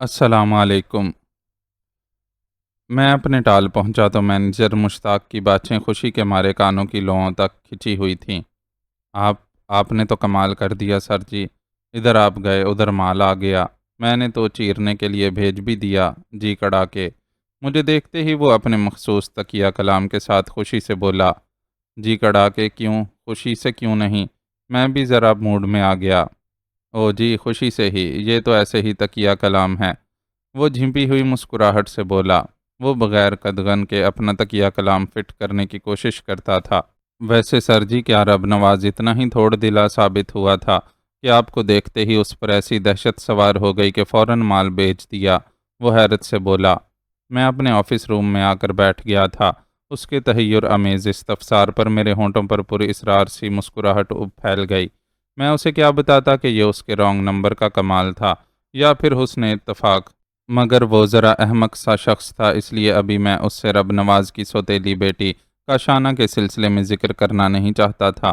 السلام علیکم۔ میں اپنے ٹال پہنچا تو مینیجر مشتاق کی باتیں خوشی کے مارے کانوں کی لوؤں تک کھنچی ہوئی تھیں۔ آپ آپ نے تو کمال کر دیا سر جی، ادھر آپ گئے ادھر مال آ گیا، میں نے تو چیرنے کے لیے بھیج بھی دیا جی کڑا کے۔ مجھے دیکھتے ہی وہ اپنے مخصوص تکیہ کلام کے ساتھ خوشی سے بولا، جی کڑا کے کیوں، خوشی سے کیوں نہیں؟ میں بھی ذرا موڈ میں آ گیا۔ او جی خوشی سے ہی، یہ تو ایسے ہی تکیہ کلام ہے۔ وہ جھمپی ہوئی مسکراہٹ سے بولا۔ وہ بغیر قدغن کے اپنا تکیہ کلام فٹ کرنے کی کوشش کرتا تھا۔ ویسے سر جی کیا رب نواز اتنا ہی تھوڑ دلا ثابت ہوا تھا کہ آپ کو دیکھتے ہی اس پر ایسی دہشت سوار ہو گئی کہ فوراً مال بیچ دیا؟ وہ حیرت سے بولا۔ میں اپنے آفس روم میں آ کر بیٹھ گیا تھا۔ اس کے تحیر امیز استفسار پر میرے ہونٹوں پر پوری اسرار سی مسکراہٹ پھیل گئی۔ میں اسے کیا بتاتا کہ یہ اس کے رانگ نمبر کا کمال تھا یا پھر حسن اتفاق، مگر وہ ذرا احمق سا شخص تھا، اس لیے ابھی میں اس سے رب نواز کی سوتیلی بیٹی کاشانہ کے سلسلے میں ذکر کرنا نہیں چاہتا تھا۔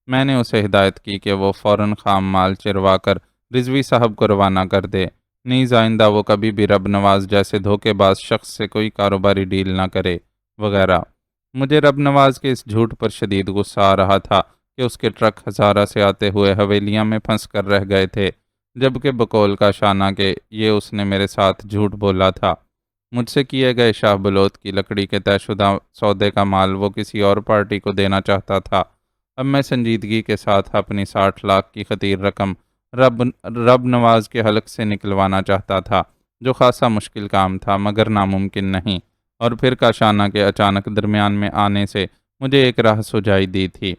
میں نے اسے ہدایت کی کہ وہ فوراً خام مال چروا کر رضوی صاحب کو روانہ کر دے، نیز آئندہ وہ کبھی بھی رب نواز جیسے دھوکے باز شخص سے کوئی کاروباری ڈیل نہ کرے، وغیرہ۔ مجھے رب نواز کے اس جھوٹ پر شدید غصہ آ رہا تھا کہ اس کے ٹرک ہزارہ سے آتے ہوئے حویلیاں میں پھنس کر رہ گئے تھے، جبکہ بقول کا شانہ کہ یہ اس نے میرے ساتھ جھوٹ بولا تھا۔ مجھ سے کیے گئے شاہ بلوت کی لکڑی کے طے شدہ سودے کا مال وہ کسی اور پارٹی کو دینا چاہتا تھا۔ اب میں سنجیدگی کے ساتھ اپنی 60 لاکھ کی خطیر رقم رب نواز کے حلق سے نکلوانا چاہتا تھا، جو خاصا مشکل کام تھا مگر ناممکن نہیں۔ اور پھر کاشانہ کے اچانک درمیان میں آنے سے مجھے ایک راہ سجائی دی تھی۔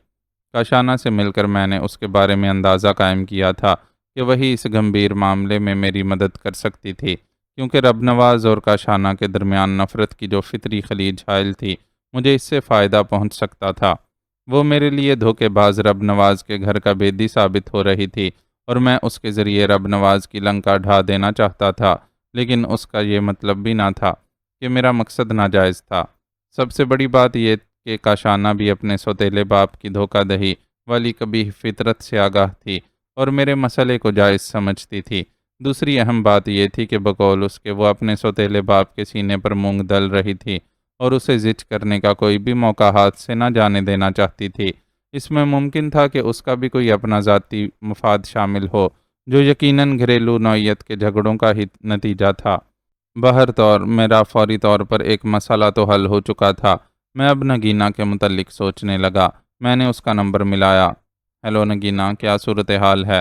کاشانہ سے مل کر میں نے اس کے بارے میں اندازہ قائم کیا تھا کہ وہی اس گمبھیر معاملے میں میری مدد کر سکتی تھی، کیونکہ رب نواز اور کاشانہ کے درمیان نفرت کی جو فطری خلیج حائل تھی، مجھے اس سے فائدہ پہنچ سکتا تھا۔ وہ میرے لیے دھوکے باز رب نواز کے گھر کا بیدی ثابت ہو رہی تھی، اور میں اس کے ذریعے رب نواز کی لنکا ڈھا دینا چاہتا تھا، لیکن اس کا یہ مطلب بھی نہ تھا کہ میرا مقصد ناجائز تھا۔ سب سے بڑی بات یہ کہ کاشانہ بھی اپنے سوتیلے باپ کی دھوکہ دہی والی قبیح فطرت سے آگاہ تھی اور میرے مسئلے کو جائز سمجھتی تھی۔ دوسری اہم بات یہ تھی کہ بقول اس کے وہ اپنے سوتیلے باپ کے سینے پر مونگ دل رہی تھی اور اسے زچ کرنے کا کوئی بھی موقع ہاتھ سے نہ جانے دینا چاہتی تھی۔ اس میں ممکن تھا کہ اس کا بھی کوئی اپنا ذاتی مفاد شامل ہو، جو یقیناً گھریلو نوعیت کے جھگڑوں کا ہی نتیجہ تھا۔ بہر طور میرا فوری طور پر ایک مسئلہ تو حل ہو چکا تھا۔ میں اب نگینہ کے متعلق سوچنے لگا۔ میں نے اس کا نمبر ملایا۔ ہیلو نگینہ، کیا صورتحال ہے؟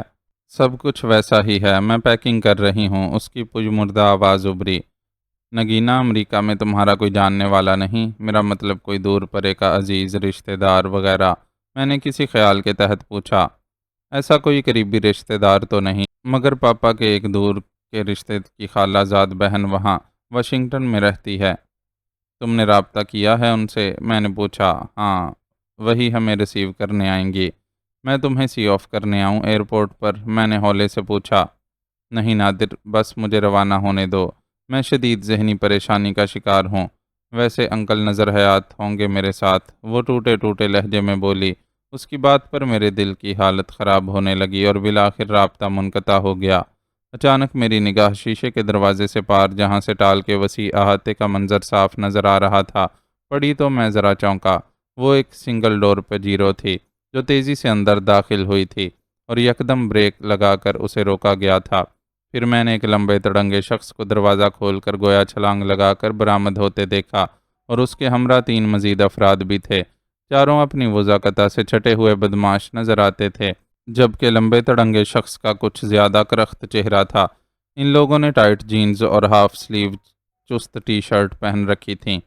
سب کچھ ویسا ہی ہے، میں پیکنگ کر رہی ہوں، اس کی پجمردہ آواز ابھری۔ نگینہ، امریکہ میں تمہارا کوئی جاننے والا نہیں؟ میرا مطلب کوئی دور پرے کا عزیز رشتہ دار وغیرہ؟ میں نے کسی خیال کے تحت پوچھا۔ ایسا کوئی قریبی رشتہ دار تو نہیں، مگر پاپا کے ایک دور کے رشتے کی خالہ زاد بہن وہاں واشنگٹن میں رہتی ہے۔ تم نے رابطہ کیا ہے ان سے؟ میں نے پوچھا۔ ہاں، وہی ہمیں ریسیو کرنے آئیں گی۔ میں تمہیں سی آف کرنے آؤں ایئرپورٹ پر؟ میں نے ہولے سے پوچھا۔ نہیں نادر، بس مجھے روانہ ہونے دو، میں شدید ذہنی پریشانی کا شکار ہوں۔ ویسے انکل نظر حیات ہوں گے میرے ساتھ؟ وہ ٹوٹے ٹوٹے لہجے میں بولی۔ اس کی بات پر میرے دل کی حالت خراب ہونے لگی اور بالآخر رابطہ منقطع ہو گیا۔ اچانک میری نگاہ شیشے کے دروازے سے پار، جہاں سے ٹال کے وسیع احاطے کا منظر صاف نظر آ رہا تھا، پڑی تو میں ذرا چونکا۔ وہ ایک سنگل ڈور پجیرو تھی جو تیزی سے اندر داخل ہوئی تھی اور یکدم بریک لگا کر اسے روکا گیا تھا۔ پھر میں نے ایک لمبے تڑنگے شخص کو دروازہ کھول کر گویا چھلانگ لگا کر برآمد ہوتے دیکھا، اور اس کے ہمراہ 3 مزید افراد بھی تھے۔ چاروں اپنی وضاقتہ سے چھٹے ہوئے بدمعاش نظر آتے تھے، جبکہ لمبے تڑنگے شخص کا کچھ زیادہ کرخت چہرہ تھا۔ ان لوگوں نے ٹائٹ جینز اور ہاف سلیو چست ٹی شرٹ پہن رکھی تھیں۔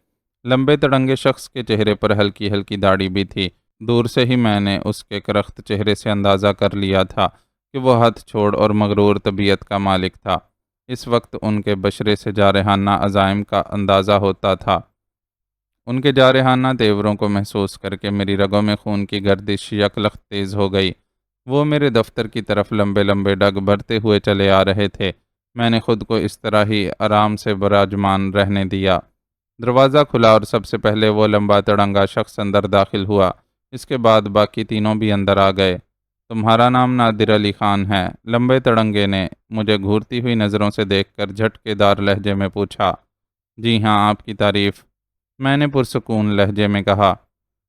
لمبے تڑنگے شخص کے چہرے پر ہلکی ہلکی داڑھی بھی تھی۔ دور سے ہی میں نے اس کے کرخت چہرے سے اندازہ کر لیا تھا کہ وہ ہاتھ چھوڑ اور مغرور طبیعت کا مالک تھا۔ اس وقت ان کے بشرے سے جارحانہ عزائم کا اندازہ ہوتا تھا۔ ان کے جارحانہ تیوروں کو محسوس کر کے میری رگوں میں خون کی گردش یکلخت تیز ہو گئی۔ وہ میرے دفتر کی طرف لمبے لمبے ڈگ بھرتے ہوئے چلے آ رہے تھے۔ میں نے خود کو اس طرح ہی آرام سے براجمان رہنے دیا۔ دروازہ کھلا اور سب سے پہلے وہ لمبا تڑنگا شخص اندر داخل ہوا۔ اس کے بعد باقی تینوں بھی اندر آ گئے۔ تمہارا نام نادر علی خان ہے؟ لمبے تڑنگے نے مجھے گھورتی ہوئی نظروں سے دیکھ کر جھٹکے دار لہجے میں پوچھا۔ جی ہاں، آپ کی تعریف، میں نے پرسکون لہجے میں کہا۔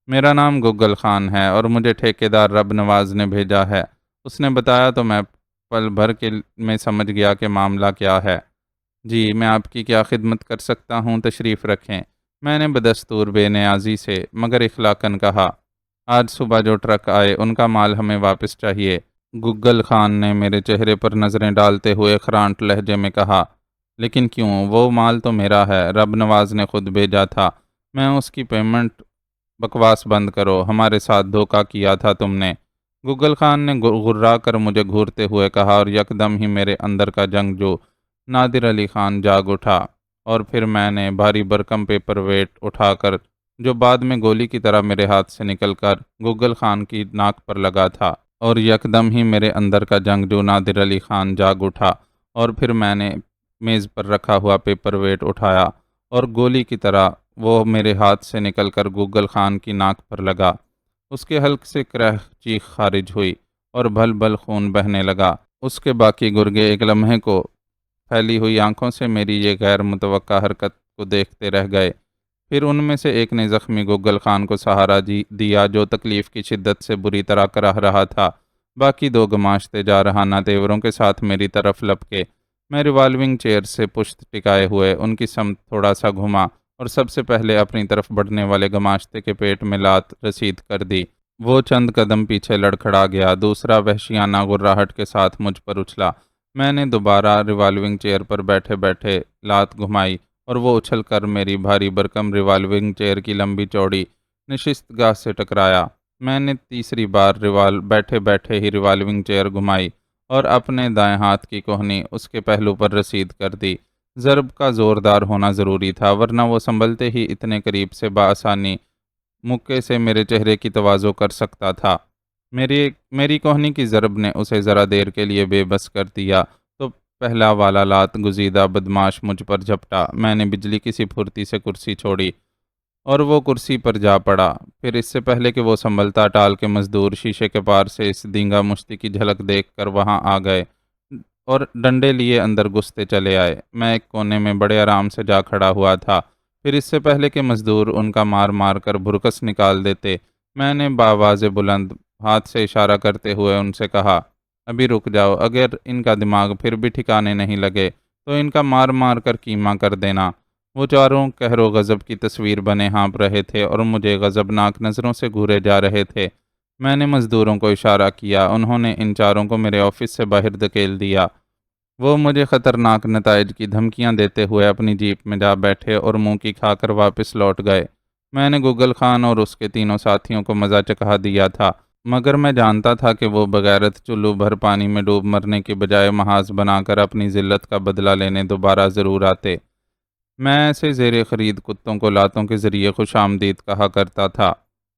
میرا نام گگل خان ہے اور مجھے ٹھیکیدار رب نواز نے بھیجا ہے۔ اس نے بتایا تو میں پل بھر کے میں سمجھ گیا کہ معاملہ کیا ہے۔ جی، میں آپ کی کیا خدمت کر سکتا ہوں؟ تشریف رکھیں، میں نے بدستور بے نیازی سے مگر اخلاقاً کہا۔ آج صبح جو ٹرک آئے ان کا مال ہمیں واپس چاہیے، گگل خان نے میرے چہرے پر نظریں ڈالتے ہوئے خرانٹ لہجے میں کہا۔ لیکن کیوں؟ وہ مال تو میرا ہے، رب نواز نے خود بھیجا تھا، میں اس کی پیمنٹ۔ بکواس بند کرو، ہمارے ساتھ دھوکہ کیا تھا تم نے، گگل خان نے غرا کر مجھے گھورتے ہوئے کہا، اور یکدم ہی میرے اندر کا جنگجو نادر علی خان جاگ اٹھا، اور پھر میں نے بھاری بھرکم پیپر ویٹ اٹھا کر، جو بعد میں گولی کی طرح میرے ہاتھ سے نکل کر گگل خان کی ناک پر لگا تھا، اور یکدم ہی میرے اندر کا جنگجو نادر علی خان جاگ اٹھا، اور پھر میں نے میز پر رکھا ہوا پیپر ویٹ اٹھایا، اور گولی کی طرح وہ میرے ہاتھ سے نکل کر گگل خان کی ناک پر لگا۔ اس کے حلق سے کرہ چیخ خارج ہوئی اور بھل بھل خون بہنے لگا۔ اس کے باقی گرگے ایک لمحے کو پھیلی ہوئی آنکھوں سے میری یہ غیر متوقع حرکت کو دیکھتے رہ گئے۔ پھر ان میں سے ایک نے زخمی گگل خان کو سہارا دیا، جو تکلیف کی شدت سے بری طرح کراہ رہا تھا۔ باقی دو گماشتے جا رہانہ تیوروں کے ساتھ میری طرف لپکے۔ میں ریوالونگ چیئر سے پشت ٹکائے ہوئے ان کی سمت تھوڑا سا گھما، اور سب سے پہلے اپنی طرف بڑھنے والے گماشتے کے پیٹ میں لات رسید کر دی۔ وہ چند قدم پیچھے لڑکھڑا گیا، دوسرا وحشیانہ غراہٹ کے ساتھ مجھ پر اچھلا۔ میں نے دوبارہ ریوالونگ چیئر پر بیٹھے بیٹھے لات گھمائی، اور وہ اچھل کر میری بھاری بھرکم ریوالونگ چیئر کی لمبی چوڑی نشست گاہ سے ٹکرایا۔ میں نے تیسری بار بیٹھے بیٹھے ہی ریوالونگ چیئر گھمائی، اور اپنے دائیں ہاتھ کی کوہنی اس کے پہلو پر رسید کر دی۔ ضرب کا زوردار ہونا ضروری تھا، ورنہ وہ سنبھلتے ہی اتنے قریب سے بآسانی مکے سے میرے چہرے کی تواضع کر سکتا تھا۔ میری کوہنی کی ضرب نے اسے ذرا دیر کے لیے بے بس کر دیا، تو پہلا والا لات گزیدہ بدماش مجھ پر جھپٹا۔ میں نے بجلی کی سی پھرتی سے کرسی چھوڑی، اور وہ کرسی پر جا پڑا۔ پھر اس سے پہلے کہ وہ سنبھلتا، ٹال کے مزدور شیشے کے پار سے اس دینگا مشتی کی جھلک دیکھ کر وہاں آ گئے اور ڈنڈے لیے اندر گھستے چلے آئے۔ میں ایک کونے میں بڑے آرام سے جا کھڑا ہوا تھا۔ پھر اس سے پہلے کہ مزدور ان کا مار مار کر بھرکس نکال دیتے، میں نے بآواز بلند ہاتھ سے اشارہ کرتے ہوئے ان سے کہا، ابھی رک جاؤ، اگر ان کا دماغ پھر بھی ٹھکانے نہیں لگے تو ان کا مار مار کر کیما کر دینا۔ وہ چاروں قہر و غضب کی تصویر بنے ہانپ رہے تھے اور مجھے غضبناک نظروں سے گھورے جا رہے تھے۔ میں نے مزدوروں کو اشارہ کیا، انہوں نے ان چاروں کو میرے آفس سے باہر دھکیل دیا۔ وہ مجھے خطرناک نتائج کی دھمکیاں دیتے ہوئے اپنی جیپ میں جا بیٹھے اور منہ کی کھا کر واپس لوٹ گئے۔ میں نے گگل خان اور اس کے تینوں ساتھیوں کو مزہ چکھا دیا تھا، مگر میں جانتا تھا کہ وہ بغیرت چلو بھر پانی میں ڈوب مرنے کے بجائے محاذ بنا کر اپنی ذلت کا بدلہ لینے دوبارہ ضرور آتے۔ میں ایسے زیر خرید کتوں کو لاتوں کے ذریعے خوش آمدید کہا کرتا تھا۔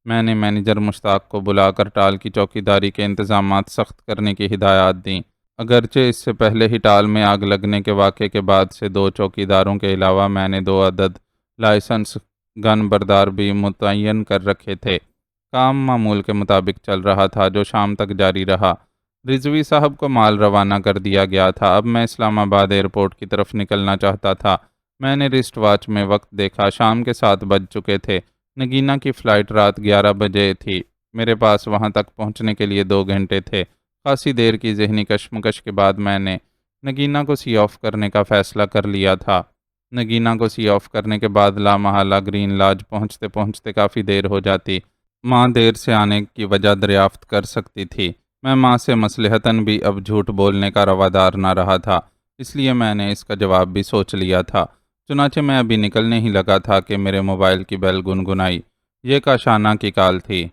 میں نے مینیجر مشتاق کو بلا کر ٹال کی چوکیداری کے انتظامات سخت کرنے کی ہدایات دیں۔ اگرچہ اس سے پہلے ہی ٹال میں آگ لگنے کے واقعے کے بعد سے 2 چوکیداروں کے علاوہ میں نے 2 عدد لائسنس گن بردار بھی متعین کر رکھے تھے۔ کام معمول کے مطابق چل رہا تھا، جو شام تک جاری رہا۔ رضوی صاحب کو مال روانہ کر دیا گیا تھا۔ اب میں اسلام آباد ایئرپورٹ کی طرف نکلنا چاہتا تھا۔ میں نے رسٹ واچ میں وقت دیکھا، شام کے 7 بج چکے تھے۔ نگینا کی فلائٹ رات 11 بجے تھی۔ میرے پاس وہاں تک پہنچنے کے لیے 2 گھنٹے تھے۔ خاصی دیر کی ذہنی کشمکش کے بعد میں نے نگینا کو سی آف کرنے کا فیصلہ کر لیا تھا۔ نگینا کو سی آف کرنے کے بعد لامحالہ گرین لاج پہنچتے پہنچتے کافی دیر ہو جاتی۔ ماں دیر سے آنے کی وجہ دریافت کر سکتی تھی۔ میں ماں سے مصلحتاً بھی اب جھوٹ بولنے کا روادار نہ رہا تھا، اس لیے میں نے اس کا جواب بھی سوچ لیا تھا۔ چنانچہ میں ابھی نکلنے ہی لگا تھا کہ میرے موبائل کی بیل گنگنائی۔ یہ کاشانہ کی کال تھی۔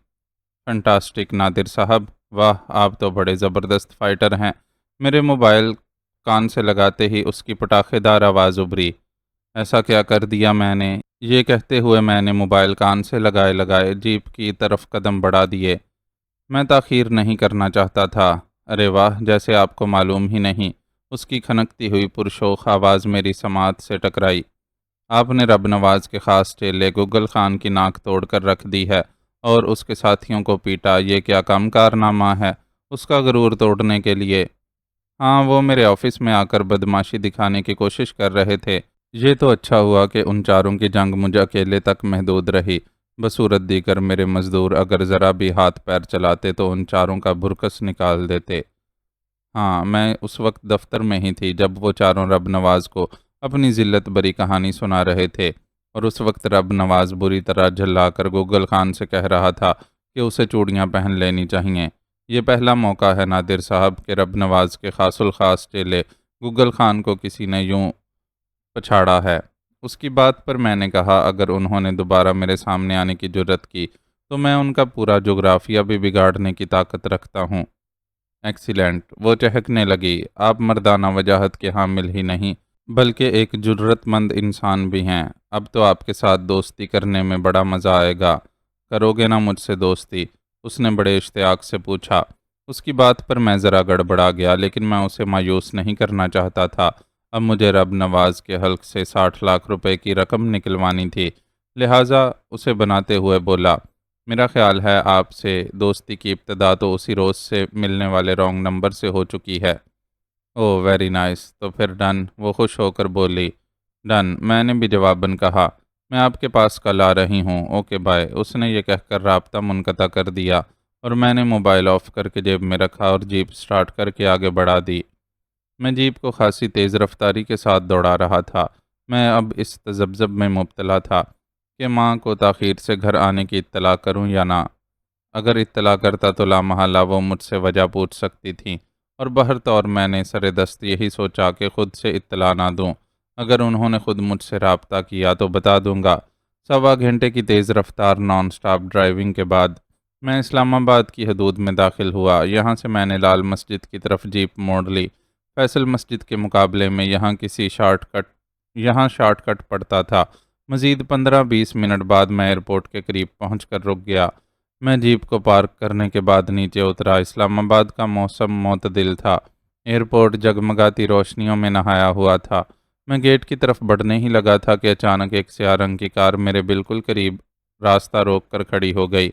فنٹاسٹک نادر صاحب، واہ، آپ تو بڑے زبردست فائٹر ہیں۔ میرے موبائل کان سے لگاتے ہی اس کی پٹاخے دار آواز ابھری۔ ایسا کیا کر دیا میں نے؟ یہ کہتے ہوئے میں نے موبائل کان سے لگائے لگائے جیپ کی طرف قدم بڑھا دیے۔ میں تاخیر نہیں کرنا چاہتا تھا۔ ارے واہ، جیسے آپ کو معلوم ہی نہیں، اس کی کھنکتی ہوئی پرشوخ آواز میری سماعت سے ٹکرائی۔ آپ نے رب نواز کے خاص چیلے گگل خان کی ناک توڑ کر رکھ دی ہے اور اس کے ساتھیوں کو پیٹا، یہ کیا کم کارنامہ ہے؟ اس کا غرور توڑنے کے لیے۔ ہاں، وہ میرے آفس میں آ کر بدماشی دکھانے کی کوشش کر رہے تھے۔ یہ تو اچھا ہوا کہ ان چاروں کی جنگ مجھے اکیلے تک محدود رہی۔ بصورت دیگر میرے مزدور اگر ذرا بھی ہاتھ پیر چلاتے تو ان چاروں کا بھرکس نکال دیتے۔ ہاں، میں اس وقت دفتر میں ہی تھی جب وہ چاروں رب نواز کو اپنی ذلت بری کہانی سنا رہے تھے، اور اس وقت رب نواز بری طرح جھلا کر گوگل خان سے کہہ رہا تھا کہ اسے چوڑیاں پہن لینی چاہیے۔ یہ پہلا موقع ہے نادر صاحب کہ رب نواز کے خاص الخاص چیلے گوگل خان کو کسی نے یوں پچھاڑا ہے۔ اس کی بات پر میں نے کہا اگر انہوں نے دوبارہ میرے سامنے آنے کی جرت کی تو میں ان کا پورا جغرافیہ بھی بگاڑنے کی طاقت رکھتا ہوں۔ ایکسیلنٹ، وہ چہکنے لگی۔ آپ مردانہ وجاہت کے حامل ہی نہیں بلکہ ایک جرت مند انسان بھی ہیں۔ اب تو آپ کے ساتھ دوستی کرنے میں بڑا مزہ آئے گا۔ کرو گے نا مجھ سے دوستی؟ اس نے بڑے اشتیاق سے پوچھا۔ اس کی بات پر میں ذرا گڑبڑا گیا، لیکن میں اسے مایوس نہیں کرنا چاہتا تھا۔ اب مجھے رب نواز کے حلق سے 60 لاکھ روپے کی رقم نکلوانی تھی، لہٰذا اسے بناتے ہوئے بولا، میرا خیال ہے آپ سے دوستی کی ابتدا تو اسی روز سے ملنے والے رانگ نمبر سے ہو چکی ہے۔ او ویری نائس، تو پھر ڈن۔ وہ خوش ہو کر بولی، ڈن۔ میں نے بھی جواباً کہا، میں آپ کے پاس کل آ رہی ہوں، اوکے بائے۔ اس نے یہ کہہ کر رابطہ منقطع کر دیا اور میں نے موبائل آف کر کے جیب میں رکھا اور جیپ سٹارٹ کر کے آگے بڑھا دی۔ میں جیپ کو خاصی تیز رفتاری کے ساتھ دوڑا رہا تھا۔ میں اب اس تذبذب میں مبتلا تھا کہ ماں کو تاخیر سے گھر آنے کی اطلاع کروں یا نہ۔ اگر اطلاع کرتا تو لامحالہ وہ مجھ سے وجہ پوچھ سکتی تھیں، اور بہر طور میں نے سر دست یہی سوچا کہ خود سے اطلاع نہ دوں۔ اگر انہوں نے خود مجھ سے رابطہ کیا تو بتا دوں گا۔ 1.25 گھنٹے کی تیز رفتار نان سٹاپ ڈرائیونگ کے بعد میں اسلام آباد کی حدود میں داخل ہوا۔ یہاں سے میں نے لال مسجد کی طرف جیپ موڑ لی۔ فیصل مسجد کے مقابلے میں یہاں شارٹ کٹ پڑتا تھا۔ مزید 15-20 منٹ بعد میں ایئرپورٹ کے قریب پہنچ کر رک گیا۔ میں جیپ کو پارک کرنے کے بعد نیچے اترا۔ اسلام آباد کا موسم معتدل تھا۔ ایئرپورٹ جگمگاتی روشنیوں میں نہایا ہوا تھا۔ میں گیٹ کی طرف بڑھنے ہی لگا تھا کہ اچانک ایک سیاہ رنگ کی کار میرے بالکل قریب راستہ روک کر کھڑی ہو گئی۔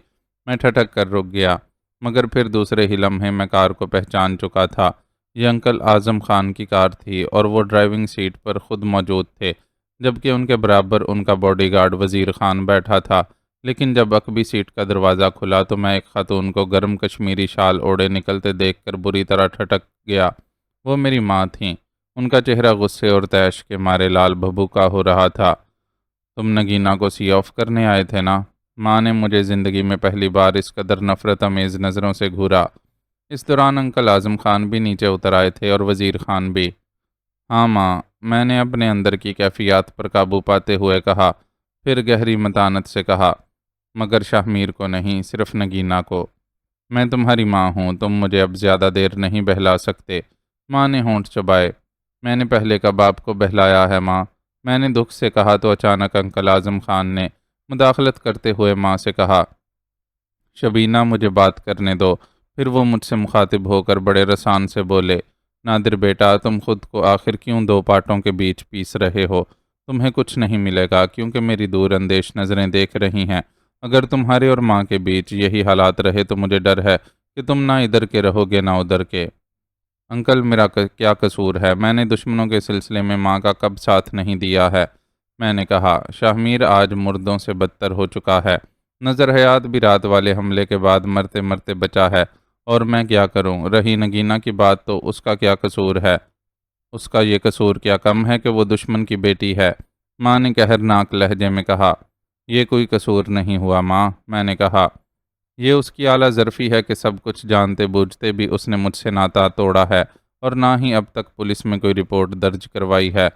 میں ٹھٹک کر رک گیا، مگر پھر دوسرے ہی لمحے میں کار کو پہچان چکا تھا۔ یہ انکل اعظم خان کی کار تھی اور وہ ڈرائیونگ سیٹ پر خود موجود تھے، جبکہ ان کے برابر ان کا باڈی گارڈ وزیر خان بیٹھا تھا۔ لیکن جب عقبی سیٹ کا دروازہ کھلا تو میں ایک خاتون کو گرم کشمیری شال اوڑھے نکلتے دیکھ کر بری طرح ٹھٹک گیا۔ وہ میری ماں تھیں۔ ان کا چہرہ غصے اور طیش کے مارے لال بھبوکا ہو رہا تھا۔ تم نگینا کو سی آف کرنے آئے تھے نا؟ ماں نے مجھے زندگی میں پہلی بار اس قدر نفرت امیز نظروں سے گھورا۔ اس دوران انکل اعظم خان بھی نیچے اتر آئے تھے اور وزیر خان بھی۔ ہاں ماں، میں نے اپنے اندر کی کیفیات پر قابو پاتے ہوئے کہا، پھر گہری متانت سے کہا، مگر شاہ میر کو نہیں، صرف نگینا کو۔ میں تمہاری ماں ہوں، تم مجھے اب زیادہ دیر نہیں بہلا سکتے۔ ماں نے ہونٹ چبائے۔ میں نے پہلے کب آپ کو بہلایا ہے ماں؟ میں نے دکھ سے کہا تو اچانک انکل اعظم خان نے مداخلت کرتے ہوئے ماں سے کہا، شبینہ مجھے بات کرنے دو۔ پھر وہ مجھ سے مخاطب ہو کر بڑے رسان سے بولے، نادر بیٹا، تم خود کو آخر کیوں دو پاٹوں کے بیچ پیس رہے ہو؟ تمہیں کچھ نہیں ملے گا کیونکہ میری دور اندیش نظریں دیکھ رہی ہیں۔ اگر تمہارے اور ماں کے بیچ یہی حالات رہے تو مجھے ڈر ہے کہ تم نہ ادھر کے رہو گے نہ ادھر کے۔ انکل، میرا کیا قصور ہے؟ میں نے دشمنوں کے سلسلے میں ماں کا کب ساتھ نہیں دیا ہے؟ میں نے کہا، شاہ میر آج مردوں سے بدتر ہو چکا ہے۔ نظر حیات بھی رات والے حملے کے بعد مرتے مرتے بچا ہے، اور میں کیا کروں؟ رہی نگینا کی بات تو اس کا کیا قصور ہے؟ اس کا یہ قصور کیا کم ہے کہ وہ دشمن کی بیٹی ہے؟ ماں نے قہرناک لہجے میں کہا، یہ کوئی قصور نہیں ہوا ماں۔ میں نے کہا، یہ اس کی اعلیٰ ظرفی ہے کہ سب کچھ جانتے بوجھتے بھی اس نے مجھ سے ناتا توڑا ہے، اور نہ ہی اب تک پولیس میں کوئی رپورٹ درج کروائی ہے،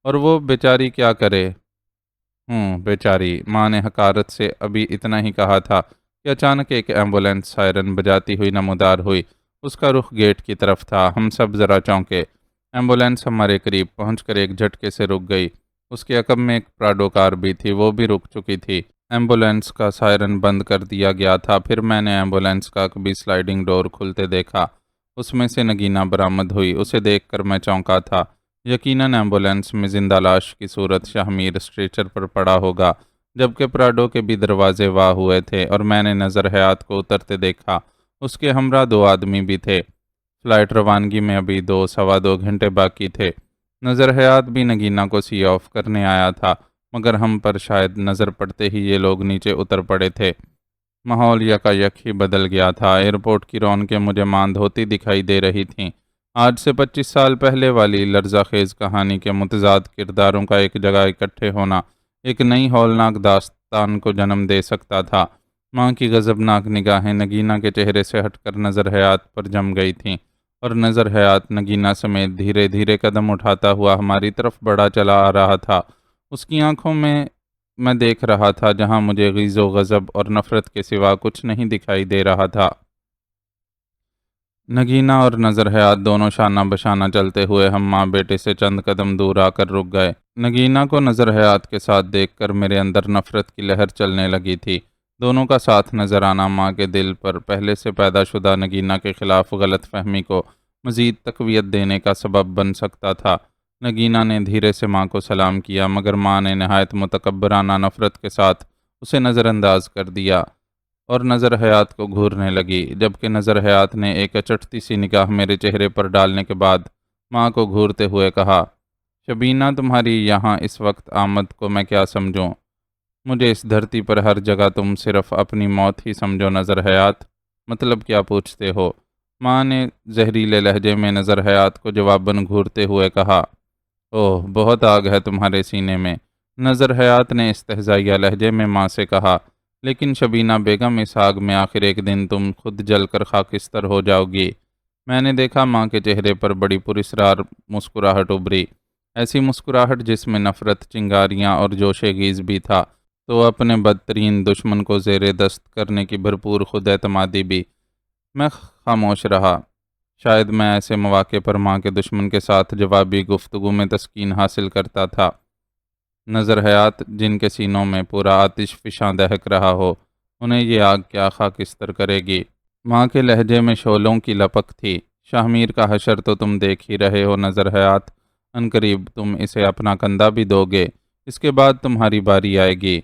اور وہ بیچاری کیا کرے؟ بیچاری، ماں نے حقارت سے ابھی اتنا ہی کہا تھا کہ اچانک ایک ایمبولینس سائرن بجاتی ہوئی نمودار ہوئی۔ اس کا رخ گیٹ کی طرف تھا۔ ہم سب ذرا چونکے۔ ایمبولینس ہمارے قریب پہنچ کر ایک جھٹکے سے رک گئی۔ اس کے عقب میں ایک پراڈو کار بھی تھی، وہ بھی رک چکی تھی۔ ایمبولینس کا سائرن بند کر دیا گیا تھا۔ پھر میں نے ایمبولینس کا عقبی سلائیڈنگ ڈور کھلتے دیکھا۔ اس میں سے نگینا برآمد ہوئی۔ اسے دیکھ کر میں چونکا تھا۔ یقیناً ایمبولینس میں زندہ لاش کی صورت شاہ میر اسٹریچر پر پڑا ہوگا، جبکہ پراڈو کے بھی دروازے واہ ہوئے تھے، اور میں نے نظر حیات کو اترتے دیکھا۔ اس کے ہمراہ 2 آدمی بھی تھے۔ فلائٹ روانگی میں ابھی 2 سوا 2 گھنٹے باقی تھے۔ نظر حیات بھی نگینہ کو سی آف کرنے آیا تھا، مگر ہم پر شاید نظر پڑتے ہی یہ لوگ نیچے اتر پڑے تھے۔ ماحول یکا یک ہی بدل گیا تھا۔ ایئرپورٹ کی رونقیں مجھے ماند ہوتی دکھائی دے رہی تھیں۔ آج سے 25 سال پہلے والی لرزہ خیز کہانی کے متضاد کرداروں کا ایک جگہ اکٹھے ہونا ایک نئی ہولناک داستان کو جنم دے سکتا تھا۔ ماں کی غضبناک نگاہیں نگینہ کے چہرے سے ہٹ کر نظر حیات پر جم گئی تھیں، اور نظر حیات نگینہ سمیت دھیرے دھیرے قدم اٹھاتا ہوا ہماری طرف بڑھا چلا آ رہا تھا۔ اس کی آنکھوں میں دیکھ رہا تھا جہاں مجھے غیظ و غضب اور نفرت کے سوا کچھ نہیں دکھائی دے رہا تھا۔ نگینہ اور نظر حیات دونوں شانہ بشانہ چلتے ہوئے ہم ماں بیٹے سے چند قدم دور آ کر رک گئے۔ نگینہ کو نظر حیات کے ساتھ دیکھ کر میرے اندر نفرت کی لہر چلنے لگی تھی۔ دونوں کا ساتھ نظر آنا ماں کے دل پر پہلے سے پیدا شدہ نگینہ کے خلاف غلط فہمی کو مزید تقویت دینے کا سبب بن سکتا تھا۔ نگینہ نے دھیرے سے ماں کو سلام کیا، مگر ماں نے نہایت متکبرانہ نفرت کے ساتھ اسے نظر انداز کر دیا اور نظر حیات کو گھورنے لگی، جبکہ نظر حیات نے ایک اچٹتی سی نگاہ میرے چہرے پر ڈالنے کے بعد ماں کو گھورتے ہوئے کہا، شبینہ، تمہاری یہاں اس وقت آمد کو میں کیا سمجھوں؟ مجھے اس دھرتی پر ہر جگہ تم صرف اپنی موت ہی سمجھو نظر حیات، مطلب کیا پوچھتے ہو؟ ماں نے زہریلے لہجے میں نظر حیات کو جواباً گھورتے ہوئے کہا، اوہ، بہت آگ ہے تمہارے سینے میں۔ نظر حیات نے استہزائیہ لہجے میں ماں سے کہا، لیکن شبینہ بیگم، اس آگ میں آخر ایک دن تم خود جل کر خاکستر ہو جاؤ گی۔ میں نے دیکھا ماں کے چہرے پر بڑی پراسرار مسکراہٹ ابھری، ایسی مسکراہٹ جس میں نفرت، چنگاریاں اور جوش خیز بھی تھا، تو اپنے بدترین دشمن کو زیر دست کرنے کی بھرپور خود اعتمادی بھی۔ میں خاموش رہا۔ شاید میں ایسے مواقع پر ماں کے دشمن کے ساتھ جوابی گفتگو میں تسکین حاصل کرتا تھا۔ نظر حیات، جن کے سینوں میں پورا آتش فشاں دہک رہا ہو، انہیں یہ آگ کیا خاکستر کرے گی؟ ماں کے لہجے میں شعلوں کی لپک تھی۔ شاہ میر کا حشر تو تم دیکھ ہی رہے ہو نظر حیات، عنقریب تم اسے اپنا کندھا بھی دو گے، اس کے بعد تمہاری باری آئے گی۔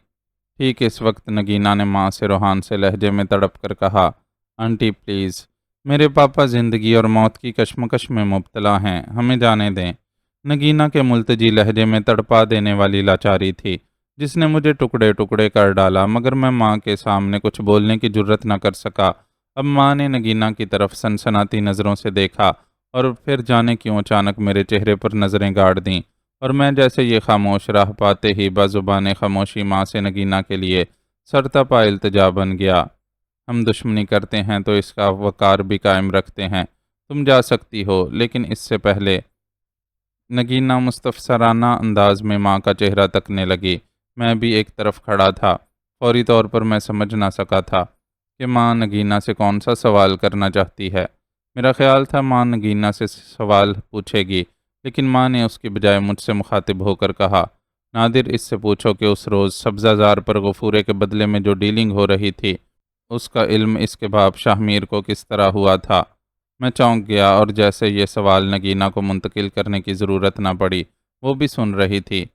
ٹھیک اس وقت نگینہ نے ماں سے روحان سے لہجے میں تڑپ کر کہا، آنٹی پلیز، میرے پاپا زندگی اور موت کی کشمکش میں مبتلا ہیں، ہمیں جانے دیں۔ نگینہ کے ملتجی لہجے میں تڑپا دینے والی لاچاری تھی جس نے مجھے ٹکڑے ٹکڑے کر ڈالا، مگر میں ماں کے سامنے کچھ بولنے کی جرت نہ کر سکا۔ اب ماں نے نگینہ کی طرف سنسناتی نظروں سے دیکھا اور پھر جانے کیوں اچانک میرے چہرے پر نظریں گاڑ دیں، اور میں جیسے یہ خاموش رہ پاتے ہی بازبان خاموشی ماں سے نگینہ کے لیے سرتاپا التجا بن گیا۔ ہم دشمنی کرتے ہیں تو اس کا وقار بھی قائم رکھتے ہیں۔ تم جا سکتی ہو، لیکن اس سے پہلے۔ نگینہ مستفسرانہ انداز میں ماں کا چہرہ تکنے لگی۔ میں بھی ایک طرف کھڑا تھا۔ فوری طور پر میں سمجھ نہ سکا تھا کہ ماں نگینہ سے کون سا سوال کرنا چاہتی ہے۔ میرا خیال تھا ماں نگینہ سے سوال پوچھے گی، لیکن ماں نے اس کی بجائے مجھ سے مخاطب ہو کر کہا، نادر، اس سے پوچھو کہ اس روز سبزہ زار پر غفورے کے بدلے میں جو ڈیلنگ ہو رہی تھی، اس کا علم اس کے باپ شاہ میر کو کس طرح ہوا تھا؟ میں چونک گیا، اور جیسے یہ سوال نگینہ کو منتقل کرنے کی ضرورت نہ پڑی، وہ بھی سن رہی تھی۔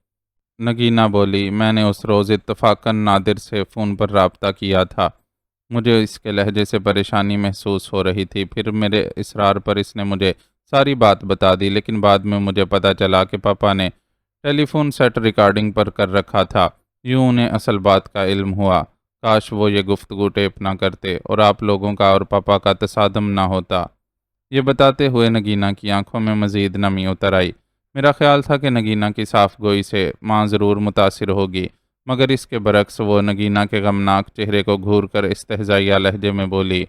نگینہ بولی، میں نے اس روز اتفاقاً نادر سے فون پر رابطہ کیا تھا۔ مجھے اس کے لہجے سے پریشانی محسوس ہو رہی تھی۔ پھر میرے اصرار پر اس نے مجھے ساری بات بتا دی، لیکن بعد میں مجھے پتہ چلا کہ پاپا نے ٹیلی فون سیٹ ریکارڈنگ پر کر رکھا تھا۔ یوں انہیں اصل بات کا علم ہوا۔ کاش وہ یہ گفتگو ٹیپ نہ کرتے اور آپ لوگوں کا اور پاپا کا تصادم نہ ہوتا۔ یہ بتاتے ہوئے نگینہ کی آنکھوں میں مزید نمی اتر آئی۔ میرا خیال تھا کہ نگینہ کی صاف گوئی سے ماں ضرور متاثر ہوگی، مگر اس کے برعکس وہ نگینہ کے غمناک چہرے کو گھور کر استہزائیہ لہجے میں بولی،